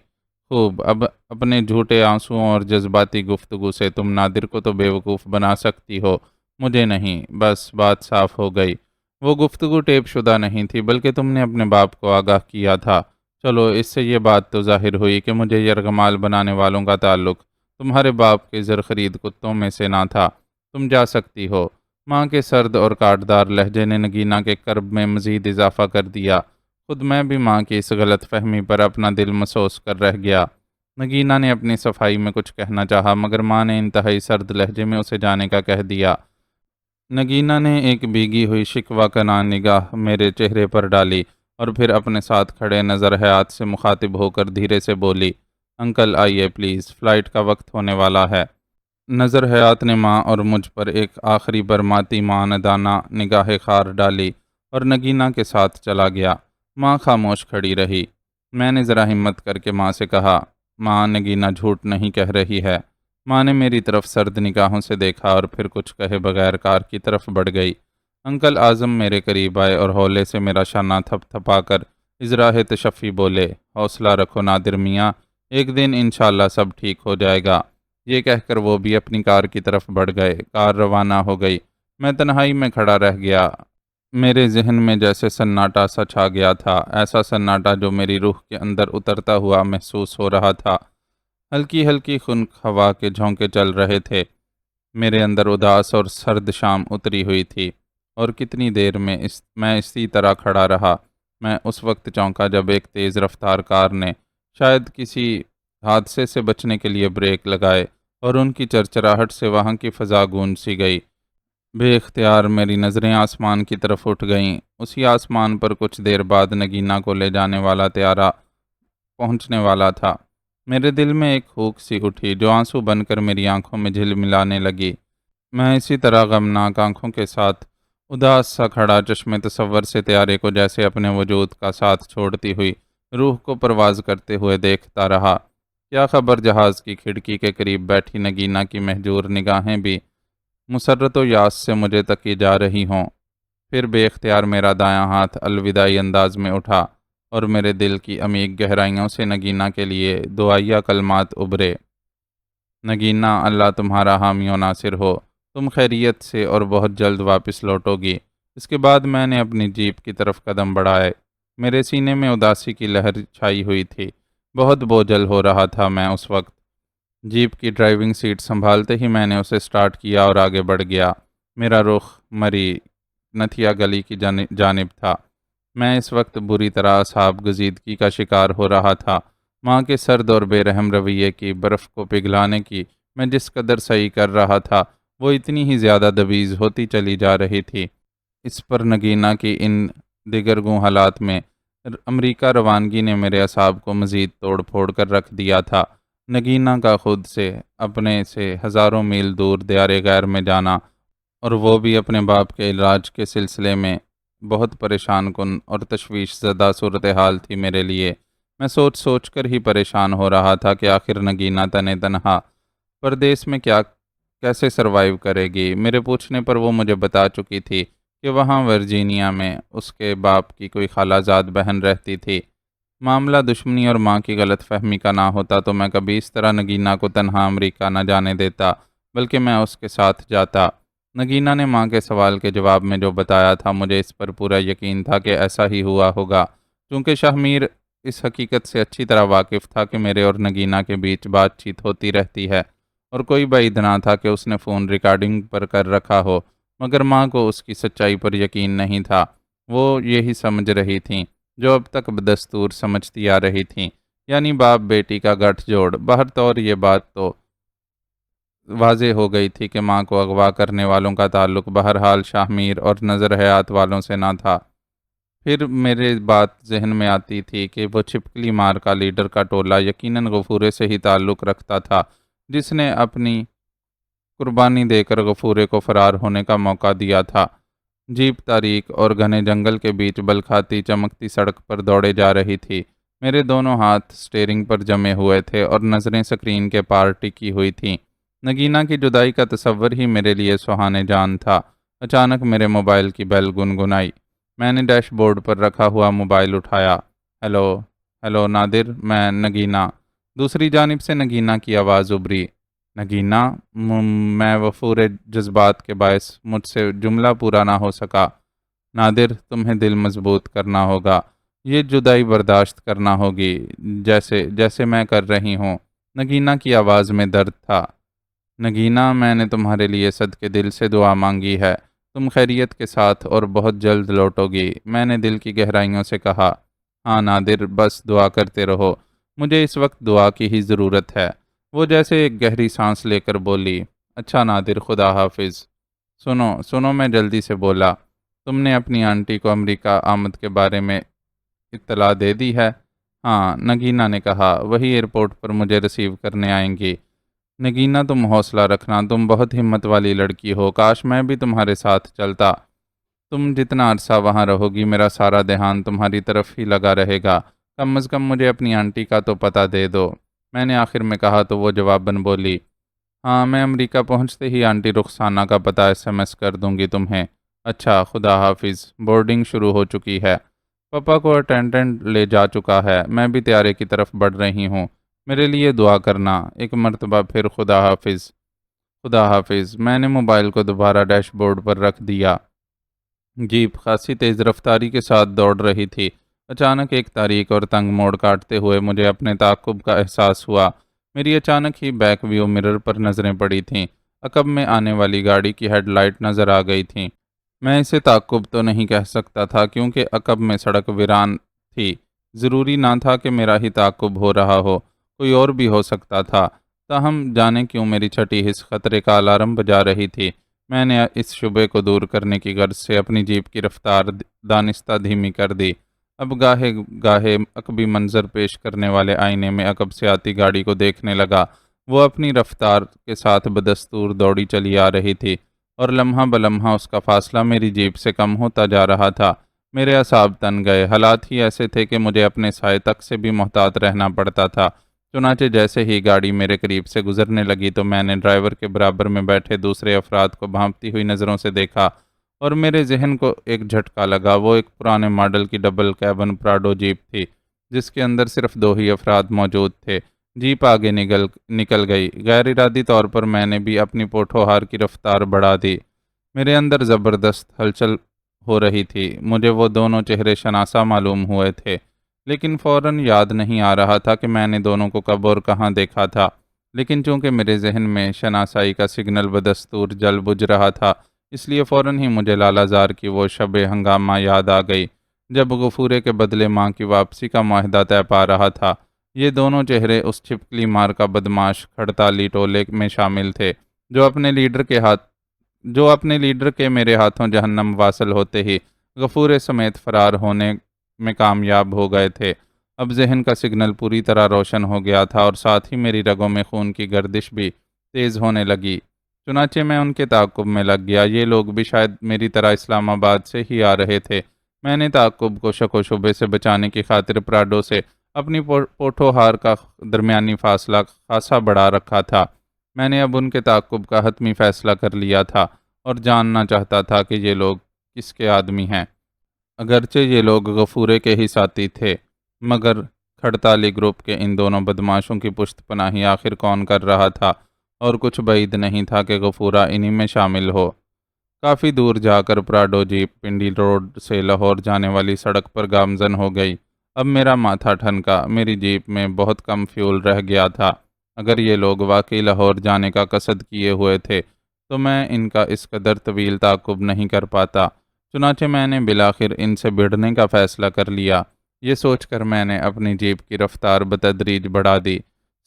خوب، اب اپنے جھوٹے آنسوؤں اور جذباتی گفتگو سے تم نادر کو تو بیوقوف بنا سکتی ہو، مجھے نہیں۔ بس بات صاف ہو گئی۔ وہ گفتگو ٹیپ شدہ نہیں تھی، بلکہ تم نے اپنے باپ کو آگاہ کیا تھا۔ چلو، اس سے یہ بات تو ظاہر ہوئی کہ مجھے یرغمال بنانے والوں کا تعلق تمہارے باپ کے زرخرید کتوں میں سے نہ تھا۔ تم جا سکتی ہو۔ ماں کے سرد اور کاٹدار لہجے نے نگینہ کے کرب میں مزید اضافہ کر دیا۔ خود میں بھی ماں کی اس غلط فہمی پر اپنا دل مسوس کر رہ گیا۔ نگینہ نے اپنی صفائی میں کچھ کہنا چاہا، مگر ماں نے انتہائی سرد لہجے میں اسے جانے کا کہہ دیا۔ نگینہ نے ایک بھیگی ہوئی شکوہ کناں نگاہ میرے چہرے پر ڈالی اور پھر اپنے ساتھ کھڑے نظر حیات سے مخاطب ہو کر دھیرے سے بولی، انکل آئیے پلیز، فلائٹ کا وقت ہونے والا ہے۔ نظر حیات نے ماں اور مجھ پر ایک آخری برماتی ماندانہ نگاہ خار ڈالی اور نگینہ کے ساتھ چلا گیا۔ ماں خاموش کھڑی رہی۔ میں نے ذرا ہمت کر کے ماں سے کہا، ماں نگینہ جھوٹ نہیں کہہ رہی ہے۔ ماں نے میری طرف سرد نگاہوں سے دیکھا اور پھر کچھ کہے بغیر کار کی طرف بڑھ گئی۔ انکل اعظم میرے قریب آئے اور ہولے سے میرا شانہ تھپ تھپا کر اظہار تشفی بولے، حوصلہ رکھو نادر میاں، ایک دن انشاءاللہ سب ٹھیک ہو جائے گا۔ یہ کہہ کر وہ بھی اپنی کار کی طرف بڑھ گئے۔ کار روانہ ہو گئی۔ میں تنہائی میں کھڑا رہ گیا۔ میرے ذہن میں جیسے سناٹا سا چھا گیا تھا، ایسا سناٹا جو میری روح کے اندر اترتا ہوا محسوس ہو رہا تھا۔ ہلکی ہلکی خنک ہوا کے جھونکے چل رہے تھے۔ میرے اندر اداس اور سرد شام اتری ہوئی تھی، اور کتنی دیر میں میں اسی طرح کھڑا رہا۔ میں اس وقت چونکا جب ایک تیز رفتار کار نے شاید کسی حادثے سے بچنے کے لیے بریک لگائے اور ان کی چرچراہٹ سے وہاں کی فضا گونج سی گئی۔ بے اختیار میری نظریں آسمان کی طرف اٹھ گئیں۔ اسی آسمان پر کچھ دیر بعد نگینہ کو لے جانے والا طیارہ پہنچنے والا تھا۔ میرے دل میں ایک ہوک سی اٹھی جو آنسو بن کر میری آنکھوں میں جھلملانے لگی۔ میں اسی طرح غمناک آنکھوں کے ساتھ اداس سا کھڑا چشم تصور سے طیارے کو جیسے اپنے وجود کا ساتھ چھوڑتی ہوئی روح کو پرواز کرتے ہوئے دیکھتا رہا۔ کیا خبر جہاز کی کھڑکی کے قریب بیٹھی نگینہ کی مہجور نگاہیں بھی مسرت و یاس سے مجھے تکی جا رہی ہوں۔ پھر بے اختیار میرا دایاں ہاتھ الوداعی انداز میں اٹھا اور میرے دل کی عمیق گہرائیوں سے نگینہ کے لیے دعائیہ کلمات ابھرے۔ نگینہ، اللہ تمہارا حامی و ناصر ہو، تم خیریت سے اور بہت جلد واپس لوٹو گی۔ اس کے بعد میں نے اپنی جیپ کی طرف قدم بڑھائے۔ میرے سینے میں اداسی کی لہر چھائی ہوئی تھی۔ بہت بوجھل ہو رہا تھا میں اس وقت۔ جیپ کی ڈرائیونگ سیٹ سنبھالتے ہی میں نے اسے سٹارٹ کیا اور آگے بڑھ گیا۔ میرا رخ مری نتھیا گلی کی جانب تھا۔ میں اس وقت بری طرح اصحاب گزیدگی کا شکار ہو رہا تھا۔ ماں کے سرد اور بے رحم رویے کی برف کو پگھلانے کی میں جس قدر سعی کر رہا تھا، وہ اتنی ہی زیادہ دبیز ہوتی چلی جا رہی تھی۔ اس پر نگینہ کی ان دگرگوں حالات میں امریکہ روانگی نے میرے اعصاب کو مزید توڑ پھوڑ کر رکھ دیا تھا۔ نگینہ کا خود سے اپنے سے ہزاروں میل دور دیار غیر میں جانا، اور وہ بھی اپنے باپ کے علاج کے سلسلے میں، بہت پریشان کن اور تشویش زدہ صورتحال تھی میرے لیے۔ میں سوچ سوچ کر ہی پریشان ہو رہا تھا کہ آخر نگینہ تنہا پردیس میں کیسے سروائیو کرے گی۔ میرے پوچھنے پر وہ مجھے بتا چکی تھی کہ وہاں ورجینیا میں اس کے باپ کی کوئی خالہ زاد بہن رہتی تھی۔ معاملہ دشمنی اور ماں کی غلط فہمی کا نہ ہوتا تو میں کبھی اس طرح نگینہ کو تنہا امریکہ نہ جانے دیتا، بلکہ میں اس کے ساتھ جاتا۔ نگینہ نے ماں کے سوال کے جواب میں جو بتایا تھا، مجھے اس پر پورا یقین تھا کہ ایسا ہی ہوا ہوگا، چونکہ شاہ میر اس حقیقت سے اچھی طرح واقف تھا کہ میرے اور نگینہ کے بیچ بات چیت ہوتی رہتی ہے، اور کوئی بعید نہ تھا کہ اس نے فون ریکارڈنگ پر کر رکھا ہو، مگر ماں کو اس کی سچائی پر یقین نہیں تھا۔ وہ یہی سمجھ رہی تھیں جو اب تک بدستور سمجھتی آ رہی تھیں، یعنی باپ بیٹی کا گٹھ جوڑ۔ بہر طور یہ بات تو واضح ہو گئی تھی کہ ماں کو اغوا کرنے والوں کا تعلق بہرحال شاہ میر اور نظر حیات والوں سے نہ تھا۔ پھر میرے بات ذہن میں آتی تھی کہ وہ چھپکلی مار کا لیڈر کا ٹولہ یقیناً غفورے سے ہی تعلق رکھتا تھا، جس نے اپنی قربانی دے کر غفورے کو فرار ہونے کا موقع دیا تھا۔ جیپ تاریک اور گھنے جنگل کے بیچ بل کھاتی چمکتی سڑک پر دوڑے جا رہی تھی۔ میرے دونوں ہاتھ سٹیئرنگ پر جمے ہوئے تھے اور نظریں سکرین کے پار ٹکی ہوئی تھیں۔ نگینہ کی جدائی کا تصور ہی میرے لیے سہانے جان تھا۔ اچانک میرے موبائل کی بیل گنگنائی۔ میں نے ڈیش بورڈ پر رکھا ہوا موبائل اٹھایا۔ ہیلو ہیلو نادر، میں نگینہ۔ دوسری جانب سے نگینہ کی آواز ابھری۔ نگینہ، میں وفور جذبات کے باعث مجھ سے جملہ پورا نہ ہو سکا۔ نادر، تمہیں دل مضبوط کرنا ہوگا، یہ جدائی برداشت کرنا ہوگی، جیسے میں کر رہی ہوں۔ نگینہ کی آواز میں درد تھا۔ نگینہ، میں نے تمہارے لیے صدقے دل سے دعا مانگی ہے، تم خیریت کے ساتھ اور بہت جلد لوٹو گی۔ میں نے دل کی گہرائیوں سے کہا۔ ہاں نادر، بس دعا کرتے رہو، مجھے اس وقت دعا کی ہی ضرورت ہے۔ وہ جیسے ایک گہری سانس لے کر بولی۔ اچھا نادر، خدا حافظ۔ سنو، میں جلدی سے بولا، تم نے اپنی آنٹی کو امریکہ آمد کے بارے میں اطلاع دے دی ہے؟ ہاں، نگینہ نے کہا، وہی ایئرپورٹ پر مجھے ریسیو کرنے آئیں گی۔ نگینہ تم حوصلہ رکھنا، تم بہت ہمت والی لڑکی ہو، کاش میں بھی تمہارے ساتھ چلتا۔ تم جتنا عرصہ وہاں رہو گی میرا سارا دھیان تمہاری طرف ہی لگا رہے گا، کم از کم مجھے اپنی آنٹی کا تو پتہ دے دو۔ میں نے آخر میں کہا تو وہ جواباً بولی، ہاں میں امریکہ پہنچتے ہی آنٹی رخسانہ کا پتہ SMS کر دوں گی تمہیں۔ اچھا، خدا حافظ۔ بورڈنگ شروع ہو چکی ہے، پاپا کو اٹینڈنٹ لے جا چکا ہے، میں بھی طیارے کی طرف بڑھ رہی ہوں، میرے لیے دعا کرنا۔ ایک مرتبہ پھر خدا حافظ۔ خدا حافظ۔ میں نے موبائل کو دوبارہ ڈیش بورڈ پر رکھ دیا۔ جیپ خاصی تیز رفتاری کے ساتھ دوڑ رہی تھی۔ اچانک ایک تاریک اور تنگ موڑ کاٹتے ہوئے مجھے اپنے تعاقب کا احساس ہوا۔ میری اچانک ہی بیک ویو مرر پر نظریں پڑی تھیں۔ عقب میں آنے والی گاڑی کی ہیڈ لائٹ نظر آ گئی تھی۔ میں اسے تعاقب تو نہیں کہہ سکتا تھا کیونکہ عقب میں سڑک ویران تھی۔ ضروری نہ تھا کہ میرا ہی تعاقب ہو رہا ہو، کوئی اور بھی ہو سکتا تھا۔ تاہم جانے کیوں میری چھٹی حس خطرے کا الارم بجا رہی تھی۔ میں نے اس شبے کو دور کرنے کی غرض سے اپنی جیپ کی رفتار دانستہ دھیمی کر دی۔ اب گاہے گاہے عقبی منظر پیش کرنے والے آئینے میں عقب سے آتی گاڑی کو دیکھنے لگا۔ وہ اپنی رفتار کے ساتھ بدستور دوڑی چلی آ رہی تھی اور لمحہ بلمحہ اس کا فاصلہ میری جیپ سے کم ہوتا جا رہا تھا۔ میرے اعصاب تن گئے، حالات ہی ایسے تھے کہ مجھے اپنے سائے تک سے بھی محتاط رہنا پڑتا تھا۔ چنانچہ جیسے ہی گاڑی میرے قریب سے گزرنے لگی تو میں نے ڈرائیور کے برابر میں بیٹھے دوسرے افراد کو بھانپتی ہوئی نظروں سے دیکھا اور میرے ذہن کو ایک جھٹکا لگا۔ وہ ایک پرانے ماڈل کی ڈبل کیبن پراڈو جیپ تھی جس کے اندر صرف 2 ہی افراد موجود تھے۔ جیپ آگے نکل گئی۔ غیر ارادی طور پر میں نے بھی اپنی پوٹھوہار کی رفتار بڑھا دی۔ میرے اندر زبردست ہلچل ہو رہی تھی۔ مجھے وہ دونوں چہرے شناسا معلوم ہوئے تھے، لیکن فوراً یاد نہیں آ رہا تھا کہ میں نے دونوں کو کب اور کہاں دیکھا تھا۔ لیکن چونکہ میرے ذہن میں شناسائی کا سگنل بدستور جل بجھ رہا تھا، اس لیے فوراً ہی مجھے لالہ زار کی وہ شب ہنگامہ یاد آ گئی جب غفورے کے بدلے ماں کی واپسی کا معاہدہ طے پا رہا تھا۔ یہ دونوں چہرے اس چھپکلی مار کا بدماش کھڑتالی ٹولے میں شامل تھے جو اپنے لیڈر کے میرے ہاتھوں جہنم واصل ہوتے ہی غفورے سمیت فرار ہونے میں کامیاب ہو گئے تھے۔ اب ذہن کا سگنل پوری طرح روشن ہو گیا تھا اور ساتھ ہی میری رگوں میں خون کی گردش بھی تیز ہونے لگی۔ چنانچہ میں ان کے تعاقب میں لگ گیا۔ یہ لوگ بھی شاید میری طرح اسلام آباد سے ہی آ رہے تھے۔ میں نے تعاقب کو شک و شبے سے بچانے کی خاطر پراڈو سے اپنی پوٹھوہار کا درمیانی فاصلہ خاصا بڑھا رکھا تھا۔ میں نے اب ان کے تعاقب کا حتمی فیصلہ کر لیا تھا اور جاننا چاہتا تھا کہ یہ لوگ کس کے آدمی ہیں۔ اگرچہ یہ لوگ غفورے کے ہی ساتھی تھے، مگر کھڑتالی گروپ کے ان دونوں بدماشوں کی پشت پناہی آخر کون کر رہا تھا، اور کچھ بعید نہیں تھا کہ غفورہ انہی میں شامل ہو۔ کافی دور جا کر پراڈو جیپ پنڈی روڈ سے لاہور جانے والی سڑک پر گامزن ہو گئی۔ اب میرا ماتھا ٹھنکا، میری جیپ میں بہت کم فیول رہ گیا تھا۔ اگر یہ لوگ واقعی لاہور جانے کا قصد کیے ہوئے تھے تو میں ان کا اس قدر طویل تعاقب نہیں کر پاتا۔ چنانچہ میں نے بالآخر ان سے بھڑنے کا فیصلہ کر لیا۔ یہ سوچ کر میں نے اپنی جیپ کی رفتار بتدریج بڑھا دی۔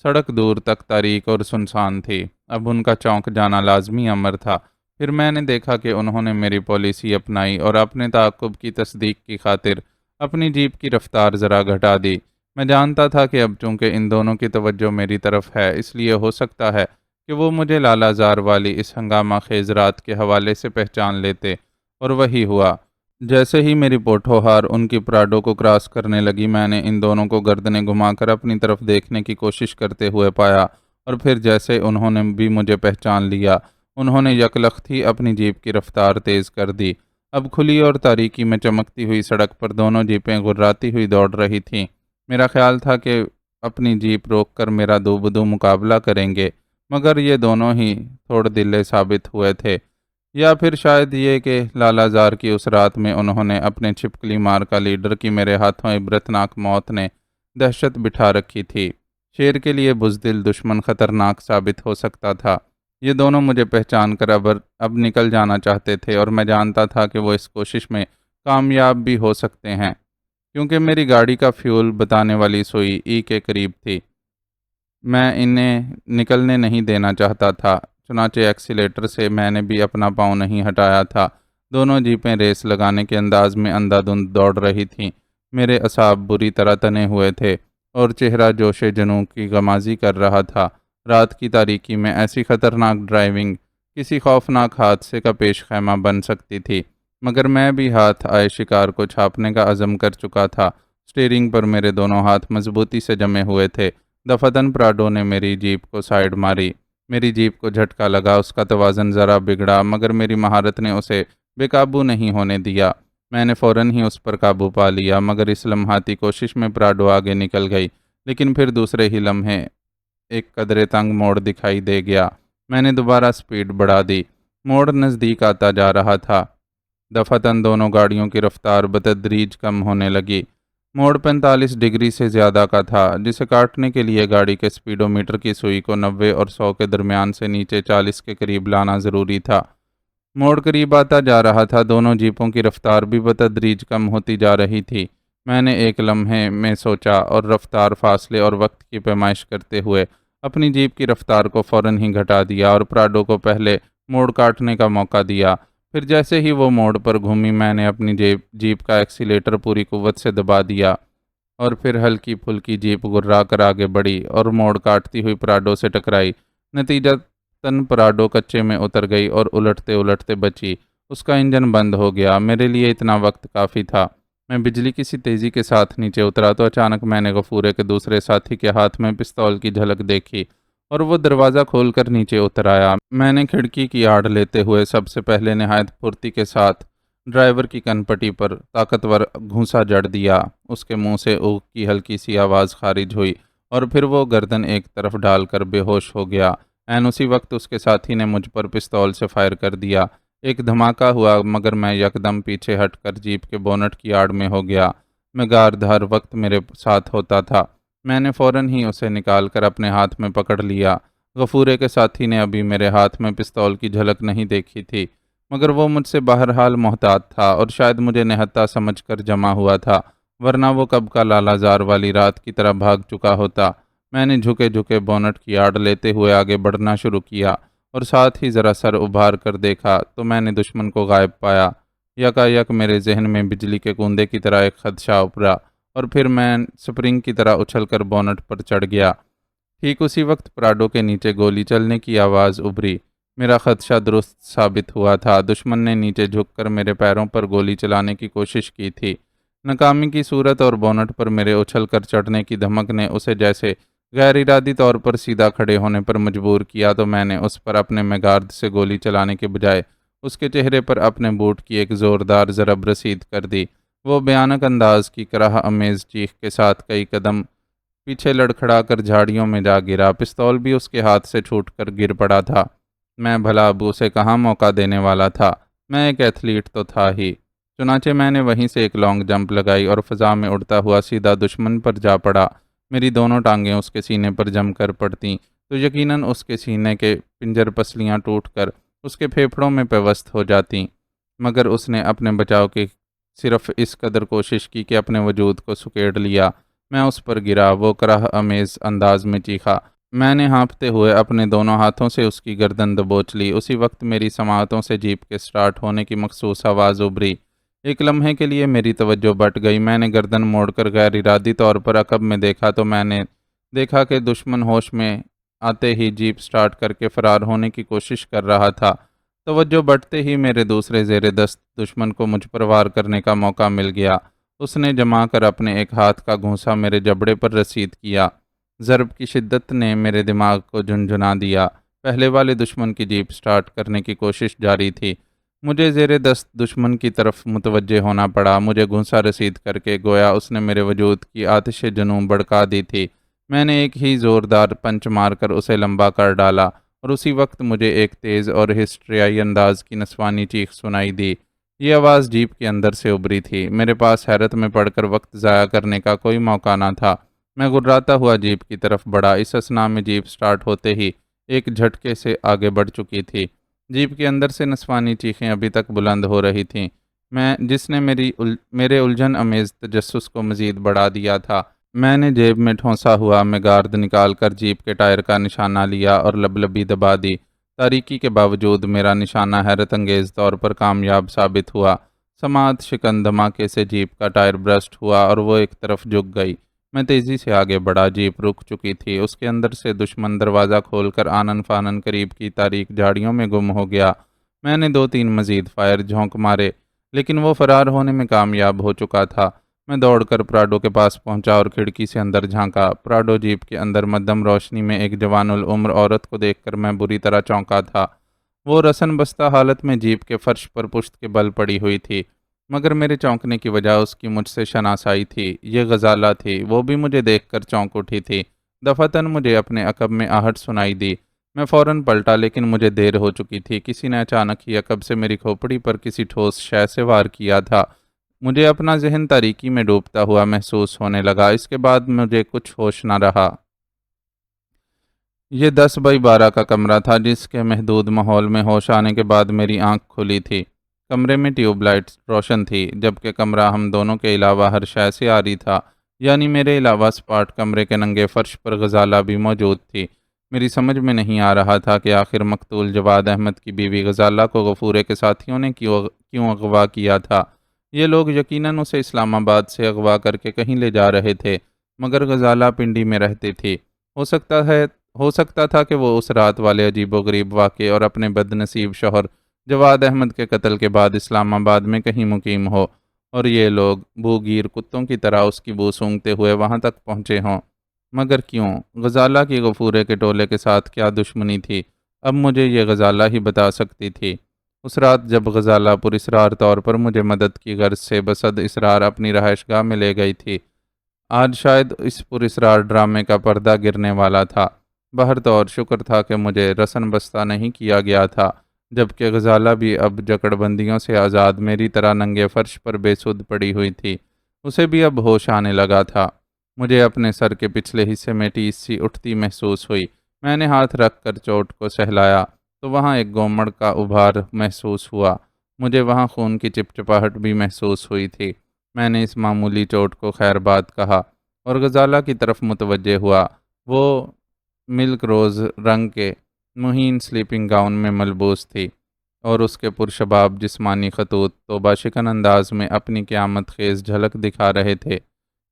سڑک دور تک تاریک اور سنسان تھی۔ اب ان کا چونک جانا لازمی امر تھا۔ پھر میں نے دیکھا کہ انہوں نے میری پالیسی اپنائی اور اپنے تعاقب کی تصدیق کی خاطر اپنی جیپ کی رفتار ذرا گھٹا دی۔ میں جانتا تھا کہ اب چونکہ ان دونوں کی توجہ میری طرف ہے، اس لیے ہو سکتا ہے کہ وہ مجھے لالہ زار والی اس ہنگامہ خیز رات کے حوالے سے پہچان لیتے، اور وہی ہوا۔ جیسے ہی میری پوٹھوہار ان کی پراڈو کو کراس کرنے لگی، میں نے ان دونوں کو گردنیں گھما کر اپنی طرف دیکھنے کی کوشش کرتے ہوئے پایا، اور پھر جیسے انہوں نے بھی مجھے پہچان لیا، انہوں نے یکلخت ہی اپنی جیپ کی رفتار تیز کر دی۔ اب کھلی اور تاریکی میں چمکتی ہوئی سڑک پر دونوں جیپیں غراتی ہوئی دوڑ رہی تھیں۔ میرا خیال تھا کہ اپنی جیپ روک کر میرا دو بدو مقابلہ کریں گے، مگر یہ دونوں ہی تھوڑ دلے ثابت ہوئے تھے، یا پھر شاید یہ کہ لالہ زار کی اس رات میں انہوں نے اپنے چھپکلی مار کا لیڈر کی میرے ہاتھوں عبرتناک موت نے دہشت بٹھا رکھی تھی۔ شیر کے لیے بزدل دشمن خطرناک ثابت ہو سکتا تھا۔ یہ دونوں مجھے پہچان کر اب نکل جانا چاہتے تھے، اور میں جانتا تھا کہ وہ اس کوشش میں کامیاب بھی ہو سکتے ہیں، کیونکہ میری گاڑی کا فیول بتانے والی سوئی ای کے قریب تھی۔ میں انہیں نکلنے نہیں دینا چاہتا تھا، چنانچہ ایکسیلیٹر سے میں نے بھی اپنا پاؤں نہیں ہٹایا تھا۔ دونوں جیپیں ریس لگانے کے انداز میں اندھا دھند دوڑ رہی تھیں۔ میرے اعصاب بری طرح تنے ہوئے تھے اور چہرہ جوش جنوں کی غمازی کر رہا تھا۔ رات کی تاریکی میں ایسی خطرناک ڈرائیونگ کسی خوفناک حادثے کا پیش خیمہ بن سکتی تھی، مگر میں بھی ہاتھ آئے شکار کو چھاپنے کا عزم کر چکا تھا۔ اسٹیئرنگ پر میرے دونوں ہاتھ مضبوطی سے جمے ہوئے تھے۔ دفعتاً پراڈو نے میری جیپ کو سائیڈ ماری۔ میری جیپ کو جھٹکا لگا، اس کا توازن ذرا بگڑا، مگر میری مہارت نے اسے بے قابو نہیں ہونے دیا۔ میں نے فوراً ہی اس پر قابو پا لیا، مگر اس لمحاتی کوشش میں پراڈو آگے نکل گئی، لیکن پھر دوسرے ہی لمحے ایک قدرے تنگ موڑ دکھائی دے گیا۔ میں نے دوبارہ سپیڈ بڑھا دی۔ موڑ نزدیک آتا جا رہا تھا۔ دفعتاً دونوں گاڑیوں کی رفتار بتدریج کم ہونے لگی۔ موڑ 45 ڈگری سے زیادہ کا تھا، جسے کاٹنے کے لیے گاڑی کے سپیڈو میٹر کی سوئی کو 90 اور 100 کے درمیان سے نیچے 40 کے قریب لانا ضروری تھا۔ موڑ قریب آتا جا رہا تھا، دونوں جیپوں کی رفتار بھی بتدریج کم ہوتی جا رہی تھی۔ میں نے ایک لمحے میں سوچا اور رفتار، فاصلے اور وقت کی پیمائش کرتے ہوئے اپنی جیپ کی رفتار کو فوراً ہی گھٹا دیا اور پراڈو کو پہلے موڑ کاٹنے کا موقع دیا۔ پھر جیسے ہی وہ موڑ پر گھومی، میں نے اپنی جیپ کا ایکسیلیٹر پوری قوت سے دبا دیا اور پھر ہلکی پھلکی جیپ گرا کر آگے بڑھی اور موڑ کاٹتی ہوئی پراڈو سے ٹکرائی۔ نتیجتاً پراڈو کچے میں اتر گئی اور الٹتے الٹتے بچی۔ اس کا انجن بند ہو گیا۔ میرے لیے اتنا وقت کافی تھا۔ میں بجلی کی سی تیزی کے ساتھ نیچے اترا تو اچانک میں نے غفورے کے دوسرے ساتھی کے ہاتھ میں پستول کی جھلک دیکھی اور وہ دروازہ کھول کر نیچے اتر آیا۔ میں نے کھڑکی کی آڑ لیتے ہوئے سب سے پہلے نہایت پھرتی کے ساتھ ڈرائیور کی کن پٹی پر طاقتور گھونسا جڑ دیا۔ اس کے منہ سے اوک کی ہلکی سی آواز خارج ہوئی اور پھر وہ گردن ایک طرف ڈال کر بے ہوش ہو گیا۔ عین اسی وقت اس کے ساتھی نے مجھ پر پستول سے فائر کر دیا۔ ایک دھماکہ ہوا، مگر میں یکدم پیچھے ہٹ کر جیپ کے بونٹ کی آڑ میں ہو گیا۔ میگارد ہر وقت میرے ساتھ ہوتا تھا۔ میں نے فوراً ہی اسے نکال کر اپنے ہاتھ میں پکڑ لیا۔ غفورے کے ساتھی نے ابھی میرے ہاتھ میں پستول کی جھلک نہیں دیکھی تھی، مگر وہ مجھ سے بہرحال محتاط تھا اور شاید مجھے نہتہ سمجھ کر جمع ہوا تھا، ورنہ وہ کب کا لالا زار والی رات کی طرح بھاگ چکا ہوتا۔ میں نے جھکے جھکے بونٹ کی آڑ لیتے ہوئے آگے بڑھنا شروع کیا اور ساتھ ہی ذرا سر ابھار کر دیکھا تو میں نے دشمن کو غائب پایا۔ یکا میرے ذہن میں بجلی کے کندے کی طرح ایک خدشہ ابھرا اور پھر میں سپرنگ کی طرح اچھل کر بونٹ پر چڑھ گیا۔ ٹھیک اسی وقت پراڈو کے نیچے گولی چلنے کی آواز ابھری۔ میرا خدشہ درست ثابت ہوا تھا۔ دشمن نے نیچے جھک کر میرے پیروں پر گولی چلانے کی کوشش کی تھی۔ ناکامی کی صورت اور بونٹ پر میرے اچھل کر چڑھنے کی دھمک نے اسے جیسے غیر ارادی طور پر سیدھا کھڑے ہونے پر مجبور کیا، تو میں نے اس پر اپنے میگارد سے گولی چلانے کے بجائے اس کے چہرے پر اپنے بوٹ کی ایک زوردار ضرب رسید کر دی۔ وہ بھیانک انداز کی کراہ امیز چیخ کے ساتھ کئی قدم پیچھے لڑکھڑا کر جھاڑیوں میں جا گرا۔ پستول بھی اس کے ہاتھ سے چھوٹ کر گر پڑا تھا۔ میں بھلا اب اسے کہاں موقع دینے والا تھا؟ میں ایک ایتھلیٹ تو تھا ہی۔ چنانچہ میں نے وہیں سے ایک لانگ جمپ لگائی اور فضا میں اڑتا ہوا سیدھا دشمن پر جا پڑا۔ میری دونوں ٹانگیں اس کے سینے پر جم کر پڑتیں تو یقیناً اس کے سینے کے پنجر پسلیاں ٹوٹ کر اس کے پھیپھڑوں میں پیوست ہو جاتیں، مگر اس نے اپنے بچاؤ کی صرف اس قدر کوشش کی کہ اپنے وجود کو سکیڑ لیا۔ میں اس پر گرا۔ وہ کراہ امیز انداز میں چیخا۔ میں نے ہانپتے ہوئے اپنے دونوں ہاتھوں سے اس کی گردن دبوچ لی۔ اسی وقت میری سماعتوں سے جیپ کے سٹارٹ ہونے کی مخصوص آواز ابھری۔ ایک لمحے کے لیے میری توجہ بٹ گئی۔ میں نے گردن موڑ کر غیر ارادی طور پر عقب میں دیکھا تو میں نے دیکھا کہ دشمن ہوش میں آتے ہی جیپ سٹارٹ کر کے فرار ہونے کی کوشش کر رہا تھا۔ توجہ بٹتے ہی میرے دوسرے زیر دست دشمن کو مجھ پر وار کرنے کا موقع مل گیا۔ اس نے جما کر اپنے ایک ہاتھ کا گھونسا میرے جبڑے پر رسید کیا۔ ضرب کی شدت نے میرے دماغ کو جھنجھنا دیا۔ پہلے والے دشمن کی جیپ سٹارٹ کرنے کی کوشش جاری تھی۔ مجھے زیر دست دشمن کی طرف متوجہ ہونا پڑا۔ مجھے گھونسا رسید کر کے گویا اس نے میرے وجود کی آتش جنوں بھڑکا دی تھی۔ میں نے ایک ہی زوردار پنچ مار کر اسے لمبا کر ڈالا اور اسی وقت مجھے ایک تیز اور ہسٹریائی انداز کی نسوانی چیخ سنائی دی۔ یہ آواز جیپ کے اندر سے ابھری تھی۔ میرے پاس حیرت میں پڑ کر وقت ضائع کرنے کا کوئی موقع نہ تھا۔ میں گراتا ہوا جیپ کی طرف بڑھا۔ اس اثنا میں جیپ سٹارٹ ہوتے ہی ایک جھٹکے سے آگے بڑھ چکی تھی۔ جیپ کے اندر سے نسوانی چیخیں ابھی تک بلند ہو رہی تھیں، جس نے میرے الجھن امیز تجسس کو مزید بڑھا دیا تھا۔ میں نے جیب میں ٹھونسا ہوا میگارد نکال کر جیپ کے ٹائر کا نشانہ لیا اور لبلبی دبا دی۔ تاریکی کے باوجود میرا نشانہ حیرت انگیز طور پر کامیاب ثابت ہوا۔ سماعت شکن دھماکے سے جیپ کا ٹائر برسٹ ہوا اور وہ ایک طرف جھک گئی۔ میں تیزی سے آگے بڑھا، جیپ رک چکی تھی۔ اس کے اندر سے دشمن دروازہ کھول کر آنن فانن قریب کی تاریک جھاڑیوں میں گم ہو گیا۔ میں نے 2-3 مزید فائر جھونک مارے، لیکن وہ فرار ہونے میں کامیاب ہو چکا تھا۔ میں دوڑ کر پراڈو کے پاس پہنچا اور کھڑکی سے اندر جھانکا۔ پراڈو جیپ کے اندر مدھم روشنی میں ایک جوان العمر عورت کو دیکھ کر میں بری طرح چونکا تھا۔ وہ رسن بستہ حالت میں جیپ کے فرش پر پشت کے بل پڑی ہوئی تھی، مگر میرے چونکنے کی وجہ اس کی مجھ سے شناسائی تھی۔ یہ غزالہ تھی، وہ بھی مجھے دیکھ کر چونک اٹھی تھی۔ دفعتاً مجھے اپنے عقب میں آہٹ سنائی دی۔ میں فوراً پلٹا، لیکن مجھے دیر ہو چکی تھی۔ کسی نے اچانک ہی عقب سے میری کھوپڑی پر کسی ٹھوس شے سے وار کیا تھا۔ مجھے اپنا ذہن تاریکی میں ڈوبتا ہوا محسوس ہونے لگا۔ اس کے بعد مجھے کچھ ہوش نہ رہا۔ یہ 10x12 کا کمرہ تھا، جس کے محدود ماحول میں ہوش آنے کے بعد میری آنکھ کھلی تھی۔ کمرے میں ٹیوب لائٹس روشن تھی، جبکہ کمرہ ہم دونوں کے علاوہ ہر شے سے عاری تھا، یعنی میرے علاوہ سپاٹ کمرے کے ننگے فرش پر غزالہ بھی موجود تھی۔ میری سمجھ میں نہیں آ رہا تھا کہ آخر مقتول جواد احمد کی بیوی غزالہ کو غفورے کے ساتھیوں نے کیوں اغوا کیا تھا۔ یہ لوگ یقیناً اسے اسلام آباد سے اغوا کر کے کہیں لے جا رہے تھے، مگر غزالہ پنڈی میں رہتی تھی۔ ہو سکتا تھا کہ وہ اس رات والے عجیب و غریب واقعے اور اپنے بد نصیب شوہر جواد احمد کے قتل کے بعد اسلام آباد میں کہیں مقیم ہو، اور یہ لوگ بو گیر کتوں کی طرح اس کی بو سونگھتے ہوئے وہاں تک پہنچے ہوں۔ مگر کیوں؟ غزالہ کی غفورے کے ٹولے کے ساتھ کیا دشمنی تھی؟ اب مجھے یہ غزالہ ہی بتا سکتی تھی۔ اس رات جب غزالہ پراسرار طور پر مجھے مدد کی غرض سے بصد اصرار اپنی رہائش گاہ میں لے گئی تھی، آج شاید اس پراسرار ڈرامے کا پردہ گرنے والا تھا۔ بہرطور شکر تھا کہ مجھے رسن بستہ نہیں کیا گیا تھا، جبکہ غزالہ بھی اب جکڑ بندیوں سے آزاد میری طرح ننگے فرش پر بے سدھ پڑی ہوئی تھی۔ اسے بھی اب ہوش آنے لگا تھا۔ مجھے اپنے سر کے پچھلے حصے میں ٹیس سی اٹھتی محسوس ہوئی۔ میں نے ہاتھ رکھ کر چوٹ کو سہلایا تو وہاں ایک گومڑ کا ابھار محسوس ہوا۔ مجھے وہاں خون کی چپچپاہٹ بھی محسوس ہوئی تھی۔ میں نے اس معمولی چوٹ کو خیر بات کہا اور غزالہ کی طرف متوجہ ہوا۔ وہ ملک روز رنگ کے مہین سلیپنگ گاؤن میں ملبوس تھی، اور اس کے پرشباب جسمانی خطوط توبہ شکن انداز میں اپنی قیامت خیز جھلک دکھا رہے تھے۔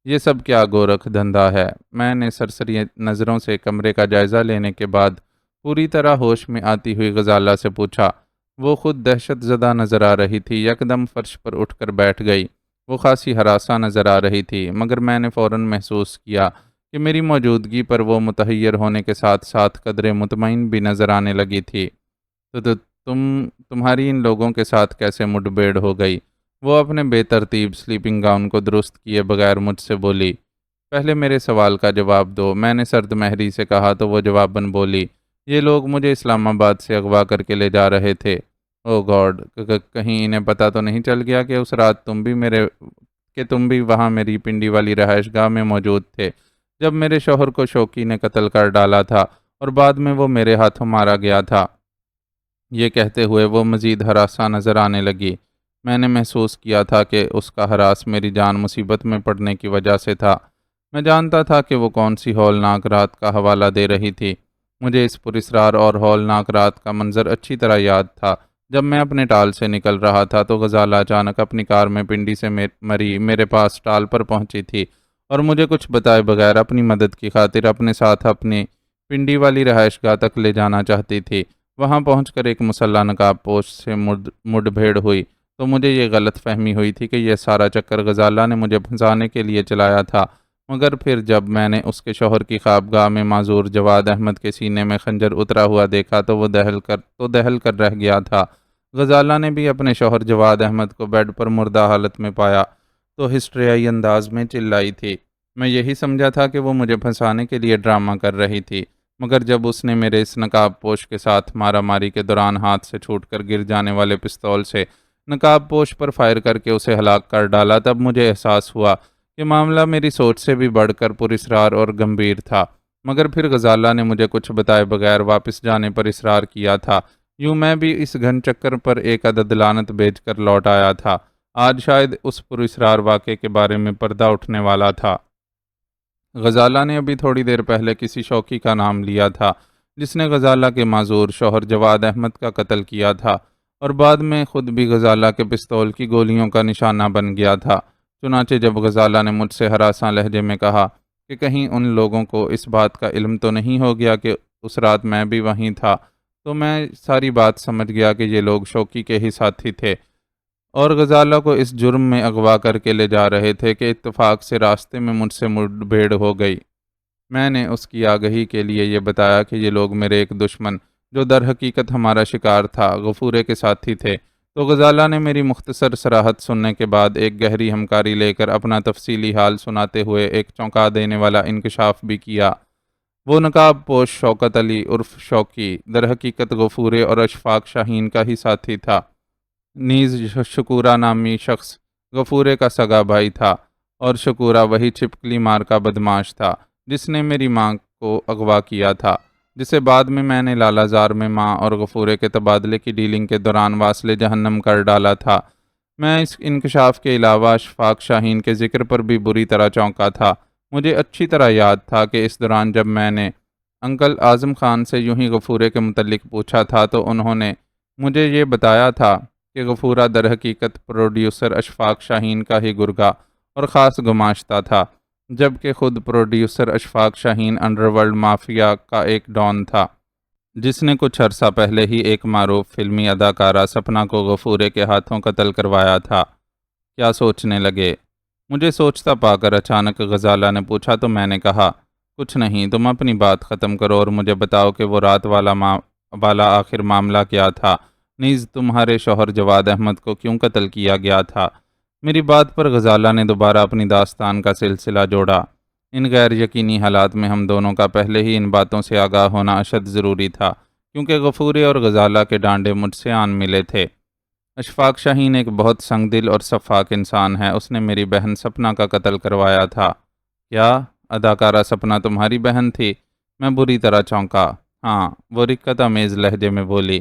یہ سب کیا گورکھ دھندا ہے؟ میں نے سرسری نظروں سے کمرے کا جائزہ لینے کے بعد پوری طرح ہوش میں آتی ہوئی غزالہ سے پوچھا۔ وہ خود دہشت زدہ نظر آ رہی تھی، یکدم فرش پر اٹھ کر بیٹھ گئی۔ وہ خاصی ہراساں نظر آ رہی تھی، مگر میں نے فوراً محسوس کیا کہ میری موجودگی پر وہ متحیر ہونے کے ساتھ ساتھ قدرے مطمئن بھی نظر آنے لگی تھی۔ تو تمہاری ان لوگوں کے ساتھ کیسے مڈبھیڑ ہو گئی؟ وہ اپنے بے ترتیب سلیپنگ گاؤن کو درست کیے بغیر مجھ سے بولی۔ پہلے میرے سوال کا جواب دو، میں نے سرد مہری سے کہا تو وہ جواباً بولی۔ یہ لوگ مجھے اسلام آباد سے اغوا کر کے لے جا رہے تھے۔ او گاڈ، کہیں انہیں پتہ تو نہیں چل گیا کہ اس رات تم بھی وہاں میری پنڈی والی رہائش گاہ میں موجود تھے، جب میرے شوہر کو شوکی نے قتل کر ڈالا تھا اور بعد میں وہ میرے ہاتھوں مارا گیا تھا۔ یہ کہتے ہوئے وہ مزید ہراساں نظر آنے لگی۔ میں نے محسوس کیا تھا کہ اس کا ہراس میری جان مصیبت میں پڑنے کی وجہ سے تھا۔ میں جانتا تھا کہ وہ کون سی ہولناک رات کا حوالہ دے رہی تھی۔ مجھے اس پراسرار اور ہولناک رات کا منظر اچھی طرح یاد تھا۔ جب میں اپنے ٹال سے نکل رہا تھا تو غزالہ اچانک اپنی کار میں پنڈی سے مری میرے پاس ٹال پر پہنچی تھی اور مجھے کچھ بتائے بغیر اپنی مدد کی خاطر اپنے ساتھ اپنی پنڈی والی رہائش گاہ تک لے جانا چاہتی تھی۔ وہاں پہنچ کر ایک مسلح نقاب پوش سے مڈ بھیڑ ہوئی تو مجھے یہ غلط فہمی ہوئی تھی کہ یہ سارا چکر غزالہ نے مجھے پھنسانے کے لیے چلایا تھا، مگر پھر جب میں نے اس کے شوہر کی خوابگاہ میں معذور جواد احمد کے سینے میں خنجر اترا ہوا دیکھا تو وہ دہل کر رہ گیا تھا۔ غزالہ نے بھی اپنے شوہر جواد احمد کو بیڈ پر مردہ حالت میں پایا تو ہسٹریائی انداز میں چلائی تھی۔ میں یہی سمجھا تھا کہ وہ مجھے پھنسانے کے لیے ڈرامہ کر رہی تھی، مگر جب اس نے میرے اس نقاب پوش کے ساتھ مارا ماری کے دوران ہاتھ سے چھوٹ کر گر جانے والے پستول سے نقاب پوش پر فائر کر کے اسے ہلاک کر ڈالا، تب مجھے احساس ہوا کہ معاملہ میری سوچ سے بھی بڑھ کر پراسرار اور گمبھیر تھا۔ مگر پھر غزالہ نے مجھے کچھ بتائے بغیر واپس جانے پر اصرار کیا تھا۔ یوں میں بھی اس گھن چکر پر ایک عدد لعنت بیچ کر لوٹ آیا تھا۔ آج شاید اس پراسرار واقعے کے بارے میں پردہ اٹھنے والا تھا۔ غزالہ نے ابھی تھوڑی دیر پہلے کسی شوکی کا نام لیا تھا جس نے غزالہ کے معذور شوہر جواد احمد کا قتل کیا تھا، اور بعد میں خود بھی غزالہ کے پستول کی گولیوں کا نشانہ بن گیا تھا۔ چنانچہ جب غزالہ نے مجھ سے ہراساں لہجے میں کہا کہ کہیں ان لوگوں کو اس بات کا علم تو نہیں ہو گیا کہ اس رات میں بھی وہیں تھا، تو میں ساری بات سمجھ گیا کہ یہ لوگ شوقی کے ہی ساتھی تھے اور غزالہ کو اس جرم میں اغوا کر کے لے جا رہے تھے کہ اتفاق سے راستے میں مجھ سے مڑ بھیڑ ہو گئی۔ میں نے اس کی آگہی کے لیے یہ بتایا کہ یہ لوگ میرے ایک دشمن، جو در حقیقت ہمارا شکار تھا، غفورے کے ساتھی تھے۔ تو غزالہ نے میری مختصر صراحت سننے کے بعد ایک گہری ہمکاری لے کر اپنا تفصیلی حال سناتے ہوئے ایک چونکا دینے والا انکشاف بھی کیا۔ وہ نقاب پوش شوکت علی عرف شوقی در حقیقت غفورے اور اشفاق شاہین کا ہی ساتھی تھا، نیز شکورہ نامی شخص غفورے کا سگا بھائی تھا، اور شکورہ وہی چھپکلی مار کا بدماش تھا جس نے میری ماں کو اغوا کیا تھا، جسے بعد میں نے لالہ زار میں ماں اور غفورے کے تبادلے کی ڈیلنگ کے دوران واصل جہنم کر ڈالا تھا۔ میں اس انکشاف کے علاوہ اشفاق شاہین کے ذکر پر بھی بری طرح چونکا تھا۔ مجھے اچھی طرح یاد تھا کہ اس دوران جب میں نے انکل اعظم خان سے یوں ہی غفورے کے متعلق پوچھا تھا تو انہوں نے مجھے یہ بتایا تھا کہ غفورہ در حقیقت پروڈیوسر اشفاق شاہین کا ہی گرگا اور خاص گماشتہ تھا، جبکہ خود پروڈیوسر اشفاق شاہین انڈر ورلڈ مافیا کا ایک ڈان تھا، جس نے کچھ عرصہ پہلے ہی ایک معروف فلمی اداکارہ سپنا کو غفورے کے ہاتھوں قتل کروایا تھا۔ کیا سوچنے لگے؟ مجھے سوچتا پا کر اچانک غزالہ نے پوچھا تو میں نے کہا، کچھ نہیں، تم اپنی بات ختم کرو اور مجھے بتاؤ کہ وہ رات والا آخر معاملہ کیا تھا، نیز تمہارے شوہر جواد احمد کو کیوں قتل کیا گیا تھا؟ میری بات پر غزالہ نے دوبارہ اپنی داستان کا سلسلہ جوڑا۔ ان غیر یقینی حالات میں ہم دونوں کا پہلے ہی ان باتوں سے آگاہ ہونا اشد ضروری تھا، کیونکہ غفورے اور غزالہ کے ڈانڈے مجھ سے آن ملے تھے۔ اشفاق شاہین ایک بہت سنگ دل اور شفاق انسان ہے، اس نے میری بہن سپنا کا قتل کروایا تھا۔ کیا اداکارہ سپنا تمہاری بہن تھی؟ میں بری طرح چونکا۔ ہاں، وہ رقت آمیز لہجے میں بولی۔